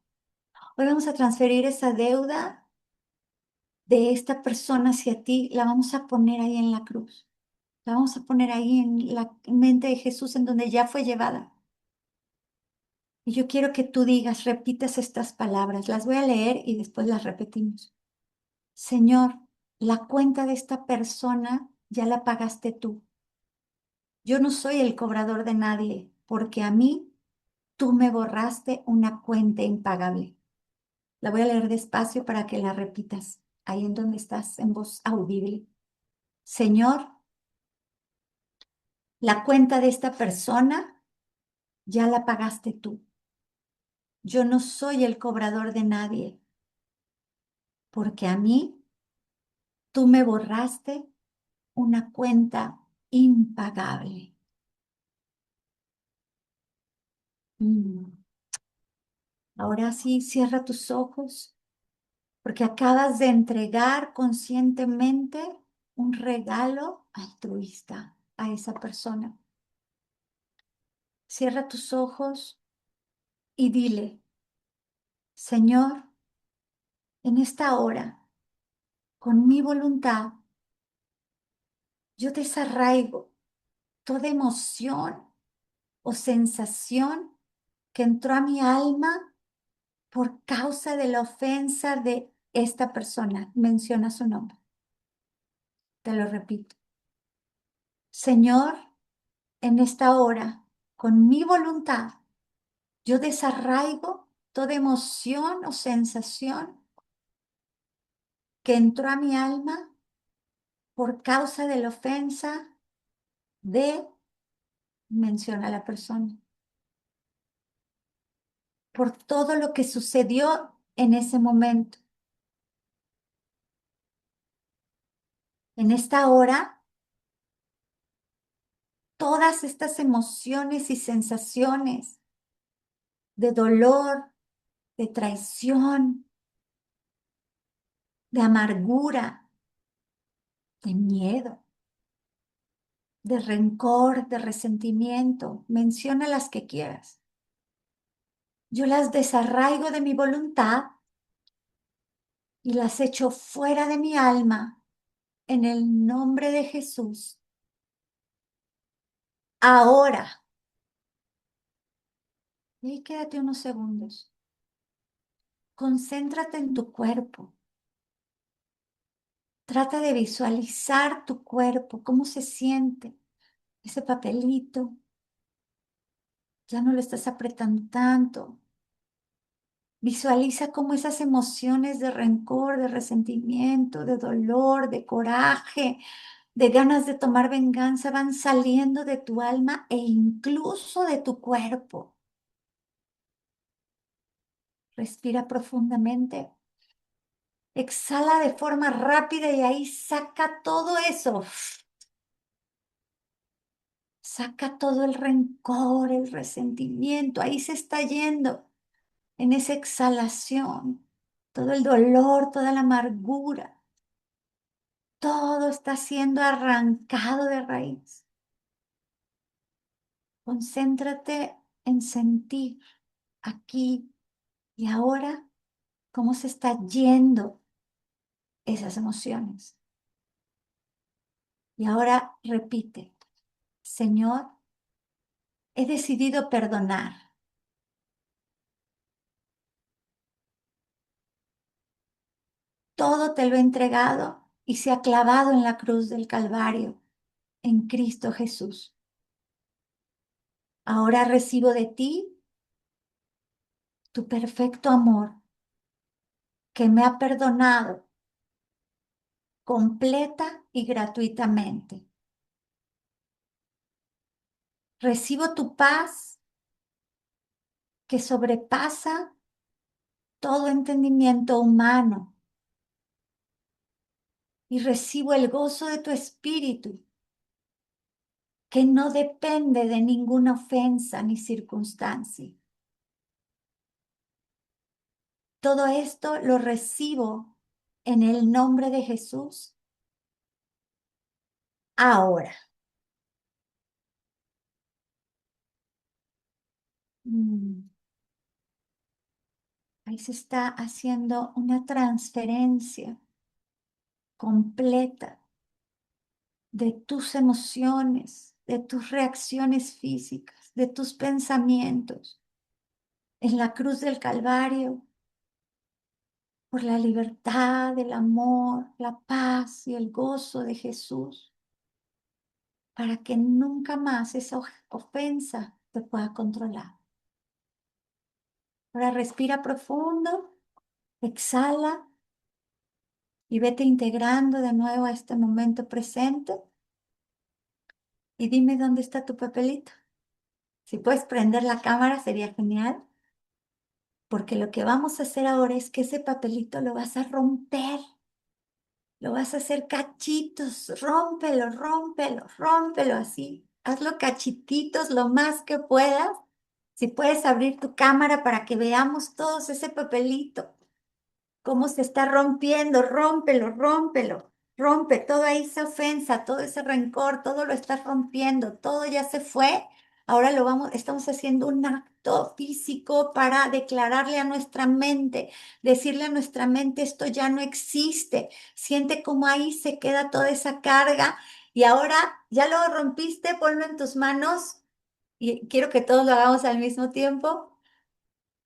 Hoy vamos a transferir esa deuda de esta persona hacia ti. La vamos a poner ahí en la cruz. La vamos a poner ahí en la mente de Jesús, en donde ya fue llevada. Y yo quiero que tú digas, repitas estas palabras. Las voy a leer y después las repetimos. Señor, la cuenta de esta persona ya la pagaste tú. Yo no soy el cobrador de nadie, porque a mí tú me borraste una cuenta impagable. La voy a leer despacio para que la repitas, ahí en donde estás, en voz audible. Señor, la cuenta de esta persona ya la pagaste tú. Yo no soy el cobrador de nadie, porque a mí tú me borraste una cuenta impagable. Mm. Ahora sí, cierra tus ojos, porque acabas de entregar conscientemente un regalo altruista a esa persona. Cierra tus ojos y dile, Señor, en esta hora, con mi voluntad, yo desarraigo toda emoción o sensación que entró a mi alma por causa de la ofensa de esta persona. Menciona su nombre. Te lo repito. Señor, en esta hora, con mi voluntad, yo desarraigo toda emoción o sensación que entró a mi alma por causa de la ofensa de, menciona la persona, por todo lo que sucedió en ese momento. En esta hora, todas estas emociones y sensaciones de dolor, de traición, de amargura, de miedo, de rencor, de resentimiento, menciona las que quieras. Yo las desarraigo de mi voluntad y las echo fuera de mi alma en el nombre de Jesús. Ahora, y ahí quédate unos segundos. Concéntrate en tu cuerpo. Trata de visualizar tu cuerpo, cómo se siente ese papelito. Ya no lo estás apretando tanto. Visualiza cómo esas emociones de rencor, de resentimiento, de dolor, de coraje, de ganas de tomar venganza van saliendo de tu alma e incluso de tu cuerpo. Respira profundamente. Exhala de forma rápida y ahí saca todo eso. Saca todo el rencor, el resentimiento. Ahí se está yendo en esa exhalación. Todo el dolor, toda la amargura. Todo está siendo arrancado de raíz. Concéntrate en sentir aquí y ahora cómo se está yendo esas emociones. Y ahora repite, Señor, he decidido perdonar todo te lo he entregado y se ha clavado en la cruz del Calvario, en Cristo Jesús. Ahora recibo de ti tu perfecto amor que me ha perdonado completa y gratuitamente. Recibo tu paz que sobrepasa todo entendimiento humano y recibo el gozo de tu espíritu que no depende de ninguna ofensa ni circunstancia. Todo esto lo recibo en el nombre de Jesús ahora. Ahí se está haciendo una transferencia completa de tus emociones, de tus reacciones físicas, de tus pensamientos en la cruz del Calvario, por la libertad, el amor, la paz y el gozo de Jesús, para que nunca más esa ofensa te pueda controlar. Ahora respira profundo, exhala y vete integrando de nuevo a este momento presente. Y dime dónde está tu papelito. Si puedes prender la cámara sería genial, porque lo que vamos a hacer ahora es que ese papelito lo vas a romper. Lo vas a hacer cachitos, rómpelo, rómpelo, rómpelo así. Hazlo cachititos lo más que puedas. Si puedes abrir tu cámara para que veamos todos ese papelito, cómo se está rompiendo, rómpelo, rómpelo. Rompe toda esa ofensa, todo ese rencor, todo lo estás rompiendo, todo ya se fue. Ahora estamos haciendo un acto físico para declararle a nuestra mente, decirle a nuestra mente, esto ya no existe. Siente cómo ahí se queda toda esa carga y ahora ya lo rompiste, ponlo en tus manos y quiero que todos lo hagamos al mismo tiempo.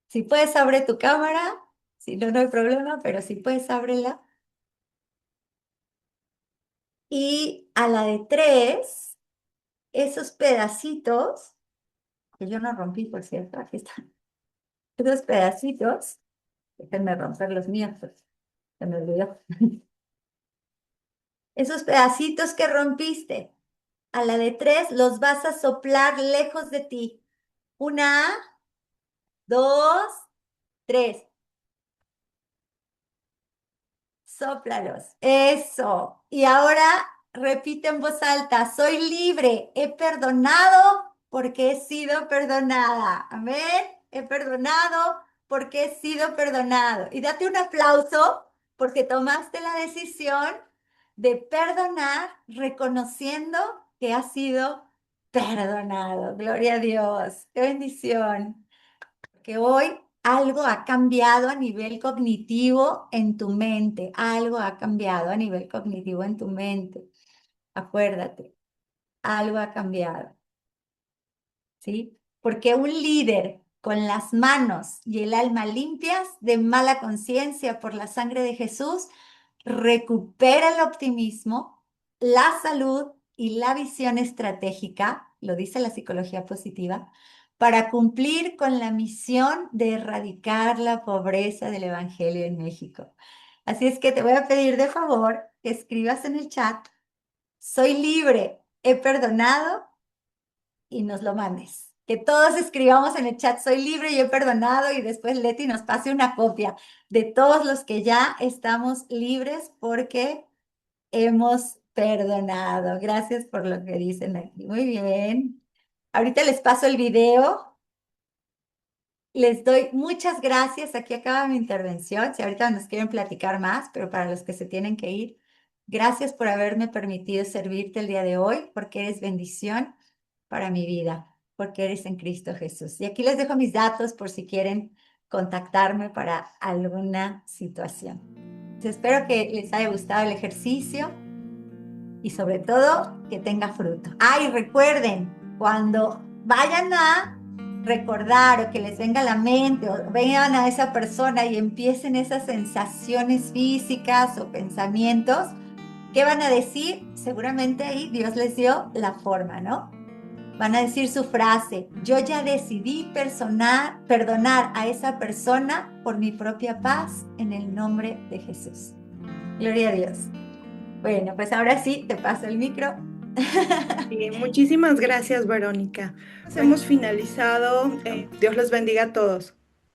Si puedes, abre tu cámara, si no, no hay problema, pero si puedes, ábrela. Y a la de 3, esos pedacitos, que yo no rompí, por cierto, aquí están, esos pedacitos, déjenme romper los míos, pues, se me olvidó. Esos pedacitos que rompiste, a la de 3 los vas a soplar lejos de ti. 1, 2, 3. Sóplalos. Eso. Y ahora repite en voz alta, soy libre, he perdonado porque he sido perdonada. Amén. He perdonado porque he sido perdonado. Y date un aplauso porque tomaste la decisión de perdonar reconociendo que has sido perdonado. Gloria a Dios. Qué bendición. Que hoy algo ha cambiado a nivel cognitivo en tu mente, algo ha cambiado a nivel cognitivo en tu mente. Acuérdate, algo ha cambiado, ¿sí? Porque un líder con las manos y el alma limpias de mala conciencia por la sangre de Jesús recupera el optimismo, la salud y la visión estratégica, lo dice la psicología positiva, para cumplir con la misión de erradicar la pobreza del Evangelio en México. Así es que te voy a pedir de favor que escribas en el chat, soy libre, he perdonado y nos lo mandes. Que todos escribamos en el chat, soy libre y he perdonado y después Leti nos pase una copia de todos los que ya estamos libres porque hemos perdonado. Gracias por lo que dicen aquí. Muy bien. Ahorita les paso el video. Les doy muchas gracias. Aquí acaba mi intervención. Si ahorita nos quieren platicar más, pero para los que se tienen que ir, gracias por haberme permitido servirte el día de hoy, porque eres bendición para mi vida, porque eres en Cristo Jesús. Y aquí les dejo mis datos por si quieren contactarme para alguna situación. Espero que les haya gustado el ejercicio y sobre todo que tenga fruto. Ah, y recuerden, cuando vayan a recordar o que les venga a la mente o vean a esa persona y empiecen esas sensaciones físicas o pensamientos, ¿qué van a decir? Seguramente ahí Dios les dio la forma, ¿no? Van a decir su frase: yo ya decidí perdonar a esa persona por mi propia paz en el nombre de Jesús. Gloria a Dios. Bueno, pues ahora sí, te paso el micro. Muchísimas gracias, Verónica. Hemos finalizado. Dios los bendiga a todos.